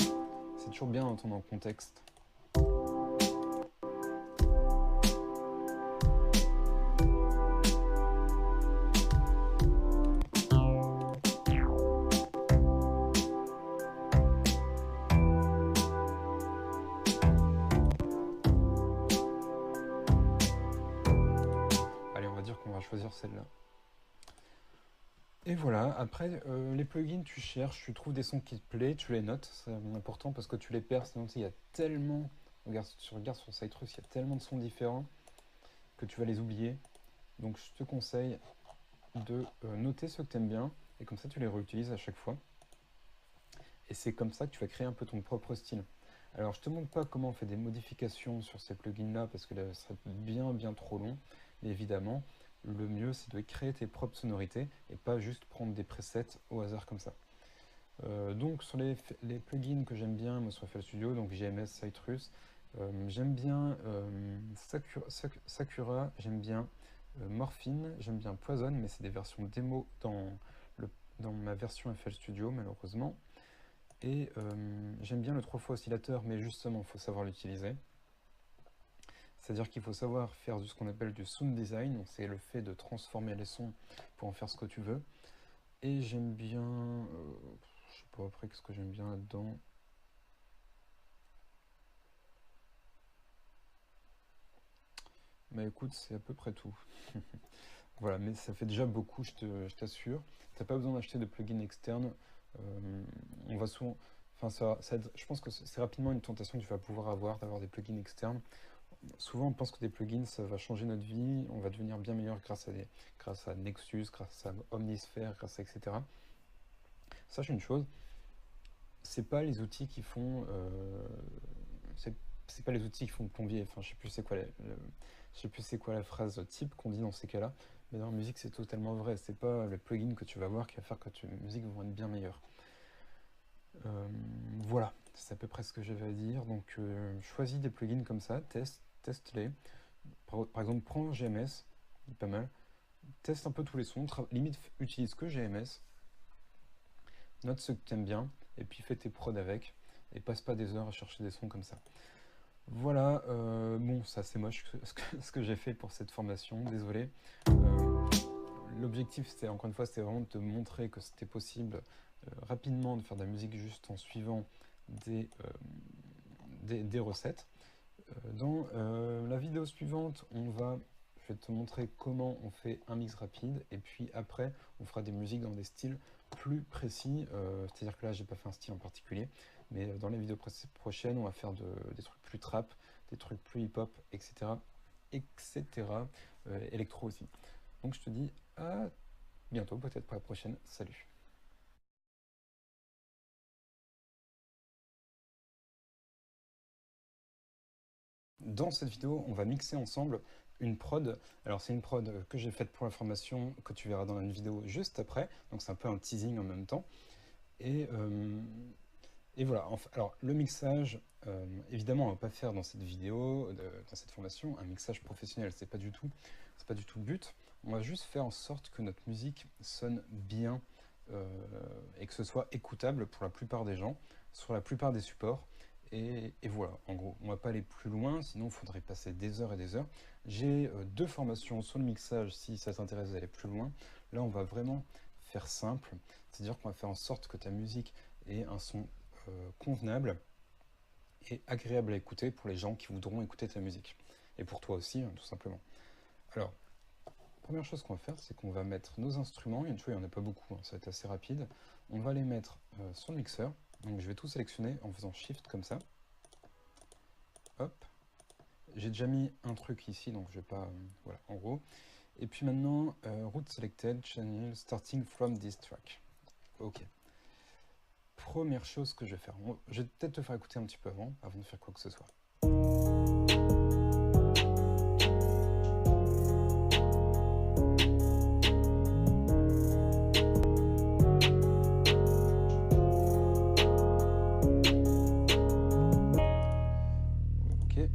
C'est toujours bien d'entendre en contexte. Allez, on va dire qu'on va choisir celle-là. Et voilà, après, les plugins, tu cherches, tu trouves des sons qui te plaisent, tu les notes, c'est important parce que tu les perds, sinon tu sais, il y a tellement, regarde, tu regardes sur Citrus, il y a tellement de sons différents que tu vas les oublier. Donc je te conseille de noter ceux que tu aimes bien, et comme ça tu les réutilises à chaque fois. Et c'est comme ça que tu vas créer un peu ton propre style. Alors je te montre pas comment on fait des modifications sur ces plugins là, parce que là, ça serait bien trop long, mais évidemment, le mieux c'est de créer tes propres sonorités, et pas juste prendre des presets au hasard comme ça. Donc sur les plugins que j'aime bien, moi sur FL Studio, donc JMS, Citrus, j'aime bien Sakura, j'aime bien Morphine, j'aime bien Poison, mais c'est des versions démo dans ma version FL Studio malheureusement. Et j'aime bien le 3 fois oscillateur, mais justement il faut savoir l'utiliser. C'est-à-dire qu'il faut savoir faire ce qu'on appelle du sound design, donc c'est le fait de transformer les sons pour en faire ce que tu veux. Et j'aime bien, je sais pas après qu'est-ce que j'aime bien là-dedans. Bah écoute, c'est à peu près tout. Voilà, mais ça fait déjà beaucoup, je t'assure. T'as pas besoin d'acheter de plugins externes. On va souvent, enfin je pense que c'est rapidement une tentation que tu vas pouvoir avoir d'avoir des plugins externes. Souvent, on pense que des plugins, ça va changer notre vie, on va devenir bien meilleur grâce à Nexus, grâce à Omnisphere, grâce à etc. Sache une chose, c'est pas les outils qui font, c'est c'est pas les outils qui font plombier. Enfin, je sais plus c'est quoi, je sais plus c'est quoi la phrase type qu'on dit dans ces cas-là. Mais dans la musique, c'est totalement vrai. C'est pas le plugin que tu vas voir qui va faire que tes musiques vont être bien meilleures. Voilà, c'est à peu près ce que j'avais à dire. Donc, choisis des plugins comme ça, teste-les. Par exemple, prends GMS, pas mal. Teste un peu tous les sons. Limite, utilise que GMS. Note ceux que tu aimes bien. Et puis fais tes prods avec. Et passe pas des heures à chercher des sons comme ça. Voilà, bon, ça c'est moche ce que j'ai fait pour cette formation, désolé. L'objectif, c'était encore une fois, c'était vraiment de te montrer que c'était possible rapidement de faire de la musique juste en suivant des recettes. Dans la vidéo suivante, je vais te montrer comment on fait un mix rapide, et puis après, on fera des musiques dans des styles plus précis. C'est-à-dire que là, j'ai pas fait un style en particulier, mais dans les vidéos prochaines, on va faire des trucs plus trap, des trucs plus hip-hop, etc., etc. Électro aussi. Donc je te dis à bientôt, peut-être pour la prochaine. Salut. Dans cette vidéo, on va mixer ensemble une prod. Alors c'est une prod que j'ai faite pour la formation, que tu verras dans une vidéo juste après. Donc c'est un peu un teasing en même temps. Et, euh, et voilà. Alors le mixage, évidemment, on va pas faire dans cette vidéo, dans cette formation, un mixage professionnel. C'est pas du tout le but. On va juste faire en sorte que notre musique sonne bien euh, et que ce soit écoutable pour la plupart des gens, sur la plupart des supports. Et voilà, en gros, on va pas aller plus loin, sinon il faudrait passer des heures et des heures. J'ai deux formations sur le mixage, si ça t'intéresse d'aller plus loin. Là, on va vraiment faire simple, c'est-à-dire qu'on va faire en sorte que ta musique ait un son convenable et agréable à écouter pour les gens qui voudront écouter ta musique. Et pour toi aussi, hein, tout simplement. Alors, première chose qu'on va faire, c'est qu'on va mettre nos instruments. Il y en a pas beaucoup, hein, ça va être assez rapide. On va les mettre sur le mixeur. Donc je vais tout sélectionner en faisant Shift comme ça. Hop. J'ai déjà mis un truc ici, donc je vais pas... voilà, en gros. Et puis maintenant, Route Selected, Channel, Starting from this track. Ok. Première chose que je vais faire. Je vais peut-être te faire écouter un petit peu avant de faire quoi que ce soit. Ok.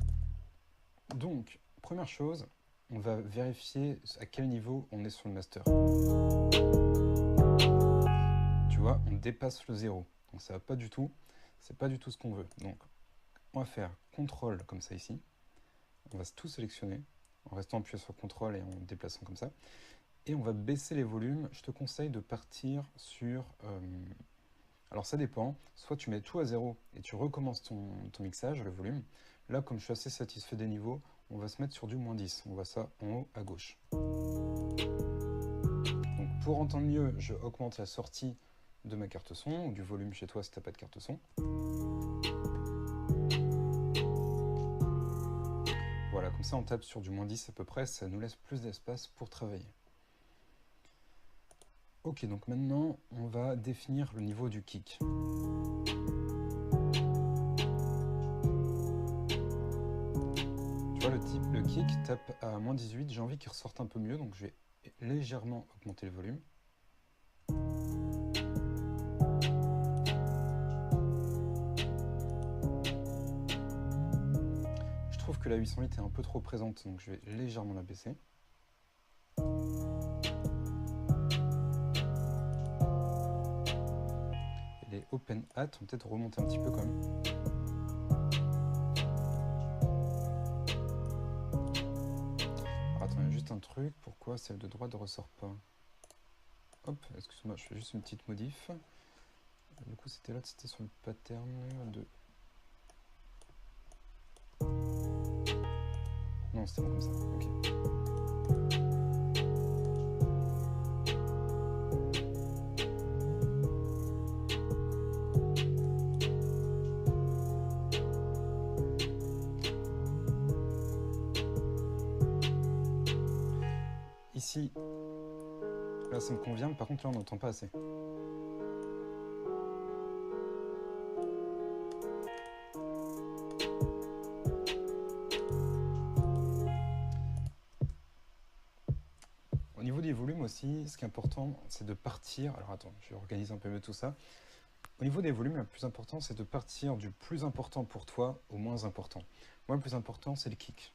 Donc, première chose, on va vérifier à quel niveau on est sur le master. Tu vois, on dépasse le 0. Donc ça va pas du tout. C'est pas du tout ce qu'on veut. Donc, on va faire CTRL comme ça ici. On va tout sélectionner en restant appuyé sur CTRL et en déplaçant comme ça. Et on va baisser les volumes. Je te conseille de partir sur... alors ça dépend. Soit tu mets tout à 0 et tu recommences ton mixage, le volume. Là, comme je suis assez satisfait des niveaux, on va se mettre sur du -10. On voit ça en haut à gauche. Donc Pour entendre mieux, je augmente la sortie de ma carte son, ou du volume chez toi si tu n'as pas de carte son. Voilà, comme ça on tape sur du -10 à peu près, ça nous laisse plus d'espace pour travailler. Ok, donc maintenant on va définir le niveau du kick. Tu vois, le kick tape à -18, j'ai envie qu'il ressorte un peu mieux, donc je vais légèrement augmenter le volume. Je trouve que la 808 est un peu trop présente, donc je vais légèrement la baisser. Et les open hat vont peut-être remonter un petit peu quand même. Alors attends, il y a juste un truc, pourquoi celle de droite ne ressort pas? Hop, excuse-moi, je fais juste une petite modif. Du coup, c'était là, c'était sur le pattern de... Non, c'était bon comme ça, ok. Ici, là ça me convient, par contre là on n'entend pas assez. Au niveau des volumes aussi, ce qui est important, c'est de partir... Alors attends, je organise un peu mieux tout ça. Au niveau des volumes, le plus important, c'est de partir du plus important pour toi au moins important. Moi, le plus important, c'est le kick.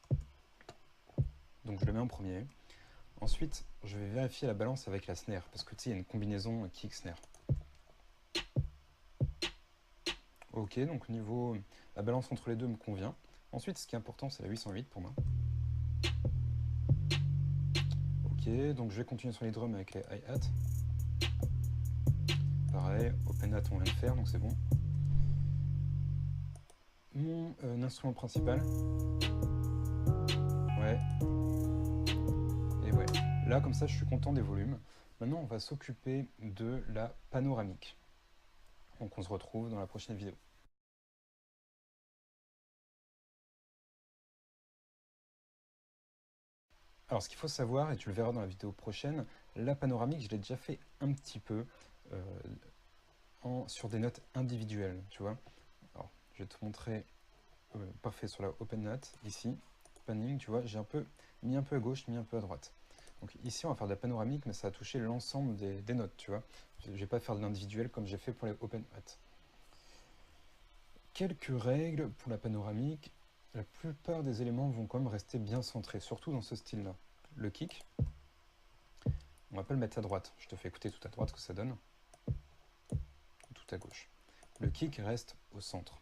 Donc je le mets en premier. Ensuite, je vais vérifier la balance avec la snare, parce que tu sais, il y a une combinaison kick-snare. Ok, donc niveau... La balance entre les deux me convient. Ensuite, ce qui est important, c'est la 808 pour moi. Ok, donc je vais continuer sur les drums avec les hi-hat. Pareil, open hat on vient de faire, donc c'est bon. Mon instrument principal. Ouais. Et ouais. Là, comme ça, je suis content des volumes. Maintenant, on va s'occuper de la panoramique. Donc on se retrouve dans la prochaine vidéo. Alors ce qu'il faut savoir, et tu le verras dans la vidéo prochaine, la panoramique, je l'ai déjà fait un petit peu sur des notes individuelles, tu vois. Alors, je vais te montrer, parfait, sur la open note, ici, panning, tu vois, j'ai mis un peu à gauche, mis un peu à droite. Donc ici, on va faire de la panoramique, mais ça va toucher l'ensemble des notes, tu vois. Je ne vais pas faire de l'individuel comme j'ai fait pour les open notes. Quelques règles pour la panoramique. La plupart des éléments vont quand même rester bien centrés, surtout dans ce style-là. Le kick, on va pas le mettre à droite. Je te fais écouter tout à droite ce que ça donne. Tout à gauche. Le kick reste au centre.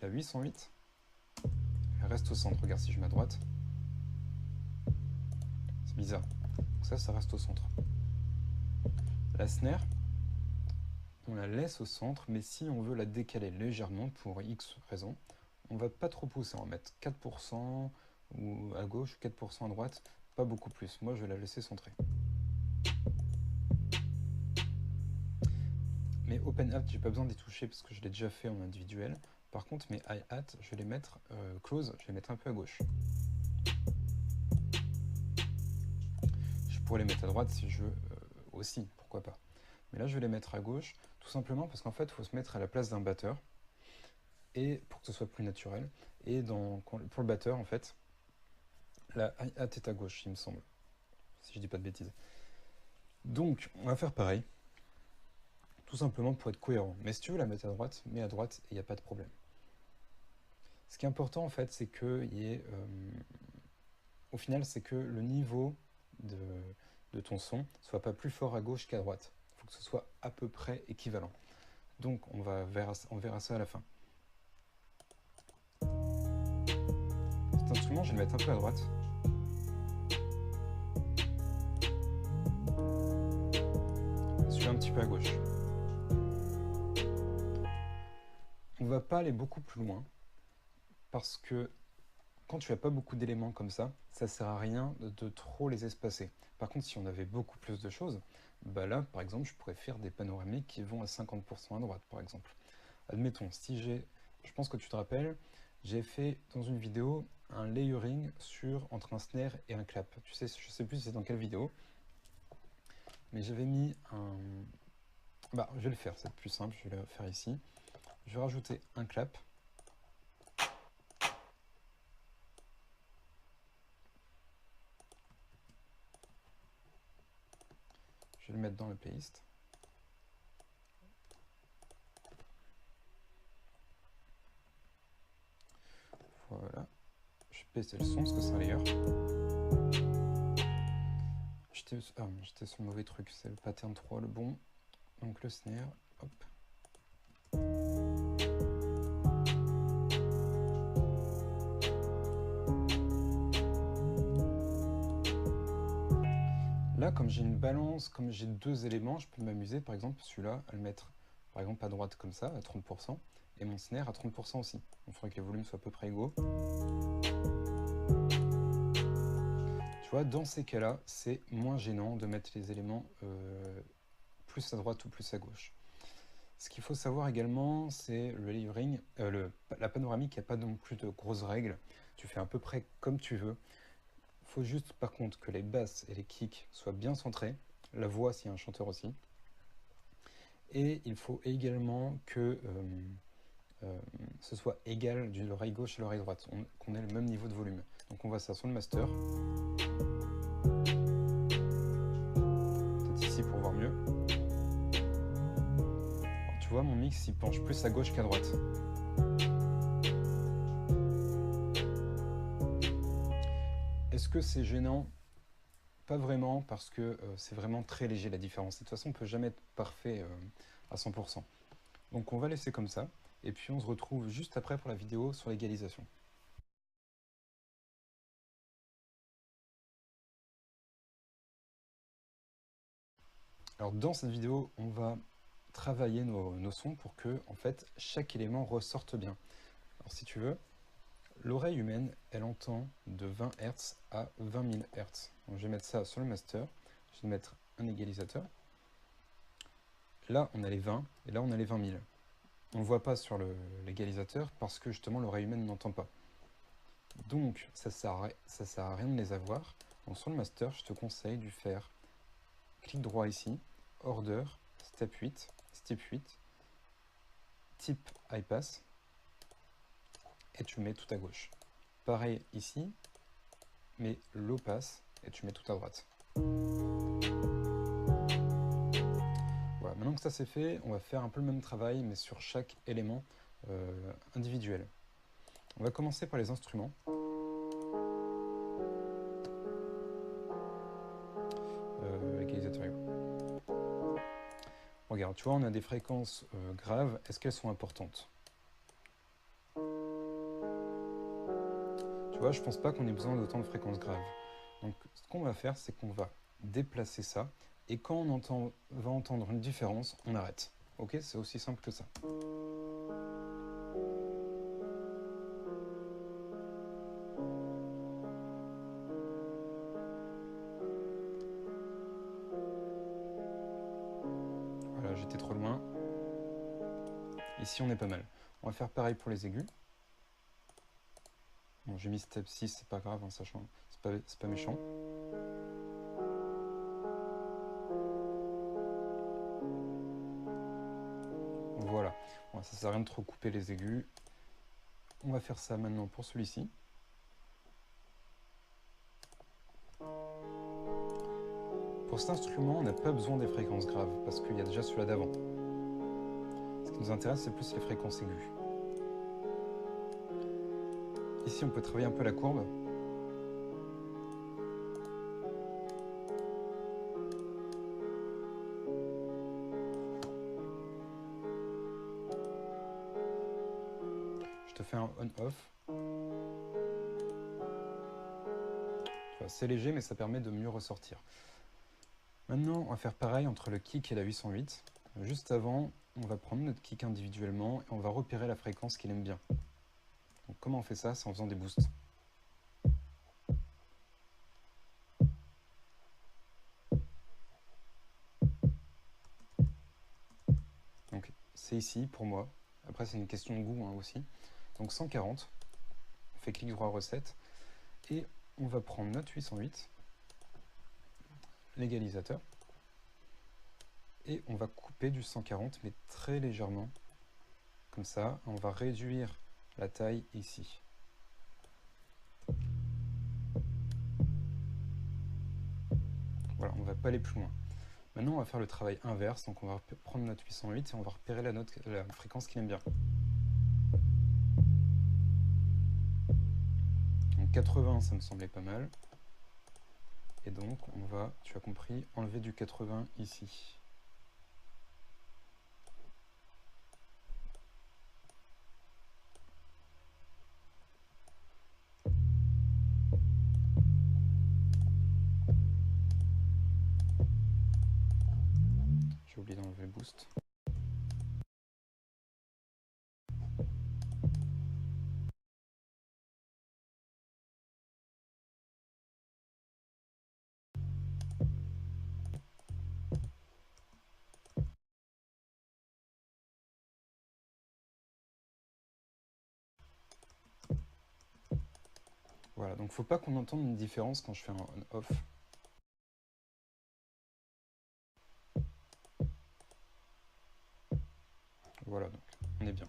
La 808, elle reste au centre. Regarde si je mets à droite. C'est bizarre. Donc ça reste au centre. La snare, on la laisse au centre, mais si on veut la décaler légèrement pour X raison, on va pas trop pousser. On va mettre 4% ou à gauche, 4% à droite, pas beaucoup plus. Moi, je vais la laisser centrée. Mes open hat, j'ai pas besoin d'y toucher parce que je l'ai déjà fait en individuel. Par contre, mes hi-hat, je vais les mettre close, je vais les mettre un peu à gauche. Je pourrais les mettre à droite si je veux aussi, pourquoi pas. Mais là, je vais les mettre à gauche, tout simplement parce qu'en fait, il faut se mettre à la place d'un batteur, et pour que ce soit plus naturel. Et pour le batteur, en fait, la hi-hat est à gauche, il me semble, si je dis pas de bêtises. Donc, on va faire pareil, tout simplement pour être cohérent. Mais si tu veux la mettre à droite, mets à droite, et il n'y a pas de problème. Ce qui est important, en fait, c'est qu'il y ait... au final, c'est que le niveau de ton son soit pas plus fort à gauche qu'à droite. Il faut que ce soit à peu près équivalent. Donc, on verra ça à la fin. Cet instrument, je vais le mettre un peu à droite. Celui-là un petit peu à gauche. On va pas aller beaucoup plus loin parce que quand tu n'as pas beaucoup d'éléments comme ça sert à rien de trop les espacer. Par contre, si on avait beaucoup plus de choses, bah là, par exemple, je pourrais faire des panoramiques qui vont à 50% à droite, par exemple. Admettons, si j'ai, je pense que tu te rappelles, j'ai fait dans une vidéo un layering entre un snare et un clap. Tu sais, je sais plus c'est dans quelle vidéo, mais j'avais mis un... Bah, je vais le faire, c'est plus simple, je vais le faire ici. Je vais rajouter un clap. Je vais le mettre dans la playlist. Voilà. Je vais baisser le son parce que c'est un layer. J'étais sur le mauvais truc, c'est le pattern 3 le bon. Donc le snare, hop. Là, comme j'ai une balance, comme j'ai deux éléments, je peux m'amuser, par exemple, celui-là, à le mettre, par exemple, à droite comme ça, à 30%, et mon snare à 30% aussi. Il faudrait que les volumes soient à peu près égaux. Tu vois, dans ces cas-là, c'est moins gênant de mettre les éléments plus à droite ou plus à gauche. Ce qu'il faut savoir également, c'est le layering, la panoramique, il n'y a pas non plus de grosses règles. Tu fais à peu près comme tu veux. Il faut juste par contre que les basses et les kicks soient bien centrés, la voix s'il y a un chanteur aussi. Et il faut également que ce soit égal de l'oreille gauche et l'oreille droite, qu'on ait le même niveau de volume. Donc on voit ça sur le master. Peut-être ici pour voir mieux. Alors, tu vois, mon mix il penche plus à gauche qu'à droite. Est-ce que c'est gênant? Pas vraiment, parce que c'est vraiment très léger la différence. De toute façon, on ne peut jamais être parfait à 100%. Donc on va laisser comme ça, et puis on se retrouve juste après pour la vidéo sur l'égalisation. Alors dans cette vidéo, on va travailler nos sons pour que en fait, chaque élément ressorte bien. Alors si tu veux, l'oreille humaine, elle entend de 20 Hz à 20 000 Hz. Donc je vais mettre ça sur le master, je vais mettre un égalisateur. Là, on a les 20, et là, on a les 20 000. On ne voit pas sur l'égalisateur parce que justement l'oreille humaine n'entend pas. Donc ça sert à rien de les avoir. Donc sur le master, je te conseille de faire clic droit ici, order, step 8, type high pass, et tu mets tout à gauche. Pareil ici, mais low pass, et tu mets tout à droite. Voilà, maintenant que ça c'est fait, on va faire un peu le même travail, mais sur chaque élément individuel. On va commencer par les instruments. L'égalisateur est où? Regarde, tu vois, on a des fréquences graves. Est-ce qu'elles sont importantes? Tu vois, je pense pas qu'on ait besoin d'autant de fréquences graves. Donc, ce qu'on va faire, c'est qu'on va déplacer ça. Et quand on va entendre une différence, on arrête. Ok, c'est aussi simple que ça. Voilà, j'étais trop loin. Ici, on est pas mal. On va faire pareil pour les aigus. Bon, j'ai mis step 6, c'est pas grave, hein, sachant, c'est pas méchant. Voilà, bon, ça sert à rien de trop couper les aigus. On va faire ça maintenant pour celui-ci. Pour cet instrument, on n'a pas besoin des fréquences graves, parce qu'il y a déjà celui-là d'avant. Ce qui nous intéresse, c'est plus les fréquences aiguës. Ici, on peut travailler un peu la courbe. Je te fais un on-off. C'est léger, mais ça permet de mieux ressortir. Maintenant, on va faire pareil entre le kick et la 808. Juste avant, on va prendre notre kick individuellement et on va repérer la fréquence qu'il aime bien. Donc, comment on fait ça? C'est en faisant des boosts. c'est ici pour moi. Après, c'est une question de goût hein, aussi. Donc 140, on fait clic droit recette, et on va prendre notre 808, l'égalisateur, et on va couper du 140, mais très légèrement, comme ça. On va réduire la taille ici. Voilà, on ne va pas aller plus loin. Maintenant, on va faire le travail inverse, donc on va prendre notre 808 et on va repérer la fréquence qu'il aime bien. Donc 80, ça me semblait pas mal. Et donc, on va, tu as compris, enlever du 80 ici. J'ai oublié d'enlever le boost. Voilà, donc faut pas qu'on entende une différence quand je fais un on-off. Voilà, donc on est bien.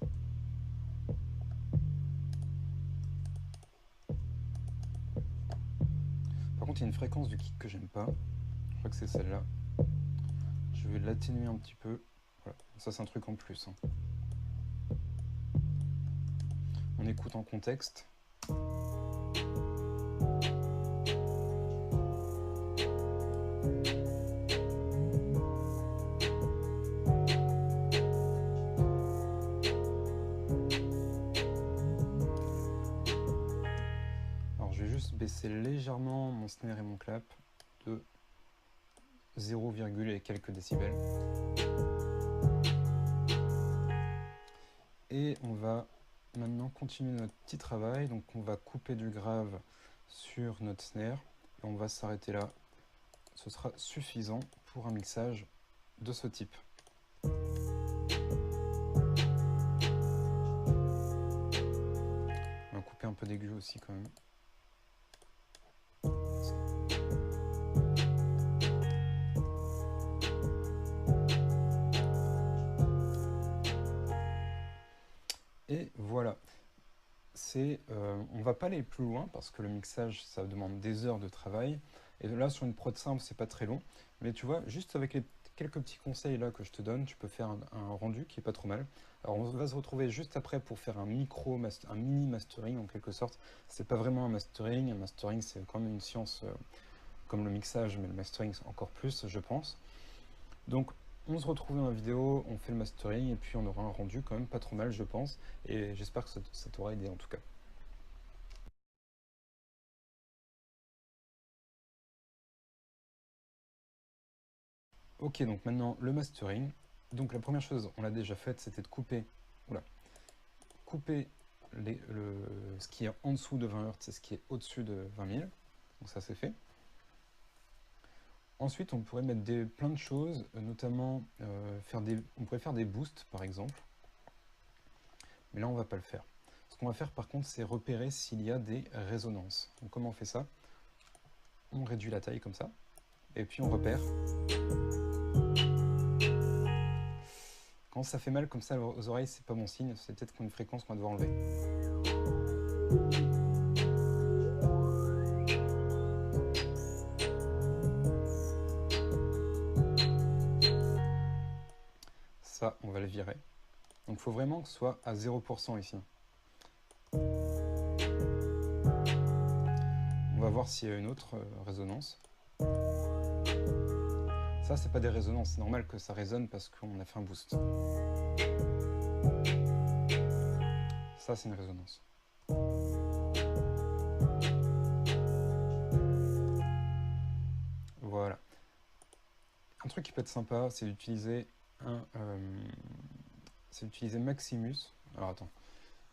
Par contre, il y a une fréquence du kick que j'aime pas. Je crois que c'est celle-là. Je vais l'atténuer un petit peu. Voilà, ça c'est un truc en plus. Hein. On écoute en contexte. Alors je vais juste baisser légèrement mon snare et mon clap de 0, et quelques décibels. Et on va maintenant continuer notre petit travail. Donc on va couper du grave sur notre snare et on va s'arrêter là. Ce sera suffisant pour un mixage de ce type. On va couper un peu d'aigu aussi quand même. Et voilà. On va pas aller plus loin parce que le mixage ça demande des heures de travail et là sur une prod simple c'est pas très long, mais tu vois juste avec les quelques petits conseils là que je te donne tu peux faire un rendu qui est pas trop mal. Alors on va se retrouver juste après pour faire un mini mastering en quelque sorte. C'est pas vraiment un mastering c'est quand même une science comme le mixage, mais le mastering c'est encore plus je pense. Donc on se retrouve dans la vidéo, on fait le mastering et puis on aura un rendu quand même pas trop mal je pense, et j'espère que ça t'aura aidé en tout cas. Ok, donc maintenant le mastering. Donc la première chose, on l'a déjà faite, c'était de couper, couper ce qui est en dessous de 20 Hz et ce qui est au-dessus de 20 000. Donc ça c'est fait. Ensuite, on pourrait mettre plein de choses, notamment on pourrait faire des boosts par exemple. Mais là, on va pas le faire. Ce qu'on va faire par contre, c'est repérer s'il y a des résonances. Donc comment on fait ça? On réduit la taille comme ça, et puis on repère. Quand ça fait mal comme ça aux oreilles, c'est pas bon signe, c'est peut-être une fréquence qu'on va devoir enlever. Ça, on va le virer. Donc il faut vraiment que ce soit à 0% ici. On va voir s'il y a une autre résonance. Ça, c'est pas des résonances, c'est normal que ça résonne parce qu'on a fait un boost. Ça, c'est une résonance. Voilà. Un truc qui peut être sympa, c'est d'utiliser Maximus. Alors attends,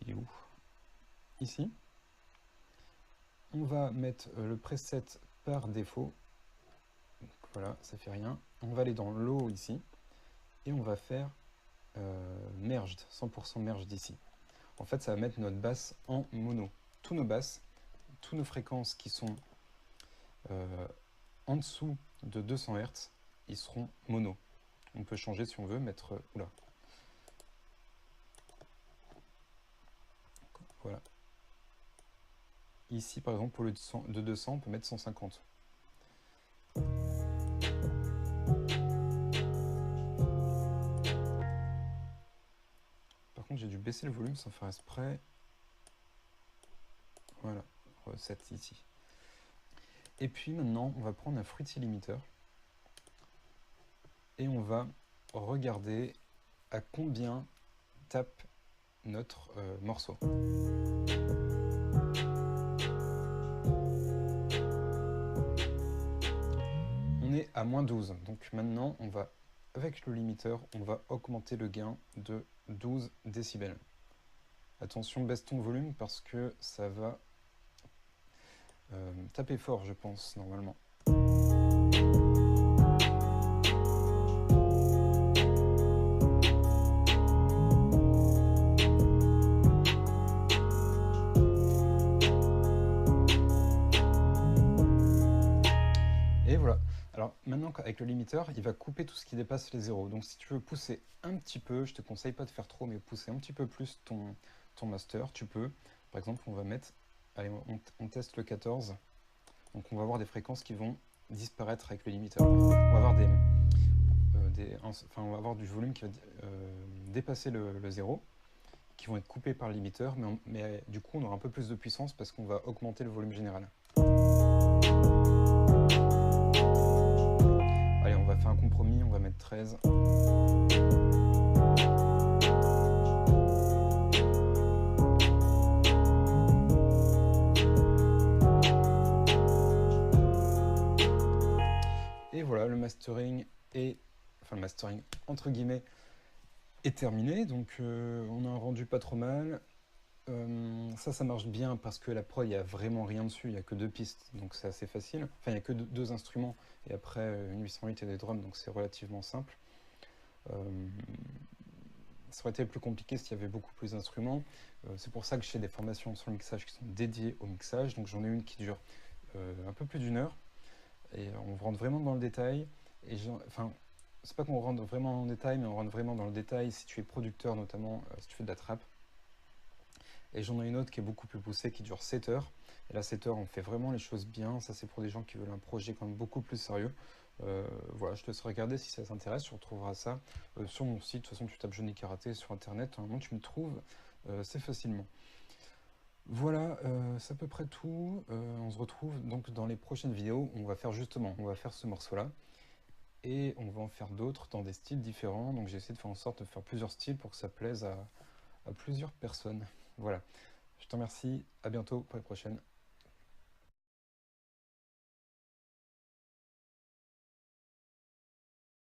il est où? Ici. On va mettre le preset par défaut. Donc, voilà, ça fait rien. On va aller dans l'eau ici et on va faire merged, 100% merged ici. En fait, ça va mettre notre basse en mono. Tous nos basses, toutes nos fréquences qui sont en dessous de 200 Hz, ils seront mono. On peut changer si on veut, mettre... Oula. Voilà. Ici, par exemple, pour le de 200, on peut mettre 150. Par contre, j'ai dû baisser le volume sans faire exprès. Voilà, recette ici. Et puis maintenant, on va prendre un Fruity Limiter et on va regarder à combien tape notre morceau. On est à moins 12, donc maintenant on va, avec le limiteur, on va augmenter le gain de 12 décibels. Attention, baisse ton volume parce que ça va taper fort, je pense, normalement. Et voilà. Alors maintenant, avec le limiteur, il va couper tout ce qui dépasse les zéros. Donc si tu veux pousser un petit peu, je te conseille pas de faire trop, mais pousser un petit peu plus ton master, tu peux. Par exemple, on va mettre, allez, on teste le 14. Donc on va avoir des fréquences qui vont disparaître avec le limiteur. On va avoir on va avoir du volume qui va dépasser le zéro, qui vont être coupés par le limiteur, mais du coup on aura un peu plus de puissance parce qu'on va augmenter le volume général. Allez, on va faire un compromis, on va mettre 13. Et voilà, le mastering le mastering entre guillemets est terminé, donc on a un rendu pas trop mal. Ça marche bien parce que la prod, il n'y a vraiment rien dessus, il n'y a que 2 pistes, donc c'est assez facile. Enfin, il n'y a que 2 instruments, et après une 808 et des drums, donc c'est relativement simple. Ça aurait été plus compliqué s'il y avait beaucoup plus d'instruments. C'est pour ça que j'ai des formations sur le mixage qui sont dédiées au mixage, donc j'en ai une qui dure un peu plus d'1 heure, et on rentre vraiment dans le détail. Et enfin, c'est pas qu'on rentre vraiment dans le détail, mais on rentre vraiment dans le détail si tu es producteur, notamment si tu fais de la trap. Et j'en ai une autre qui est beaucoup plus poussée, qui dure 7 heures. Et là, 7 heures, on fait vraiment les choses bien. Ça, c'est pour des gens qui veulent un projet quand même beaucoup plus sérieux. Voilà, je te laisse regarder si ça t'intéresse. Tu retrouveras ça sur mon site. De toute façon, tu tapes Johnny Karaté sur Internet. Normalement, tu me trouves assez facilement. Voilà, c'est à peu près tout. On se retrouve donc dans les prochaines vidéos. On va faire ce morceau-là. Et on va en faire d'autres dans des styles différents. Donc j'ai essayé de faire en sorte de faire plusieurs styles pour que ça plaise à plusieurs personnes. Voilà. Je te remercie. À bientôt pour les prochaines.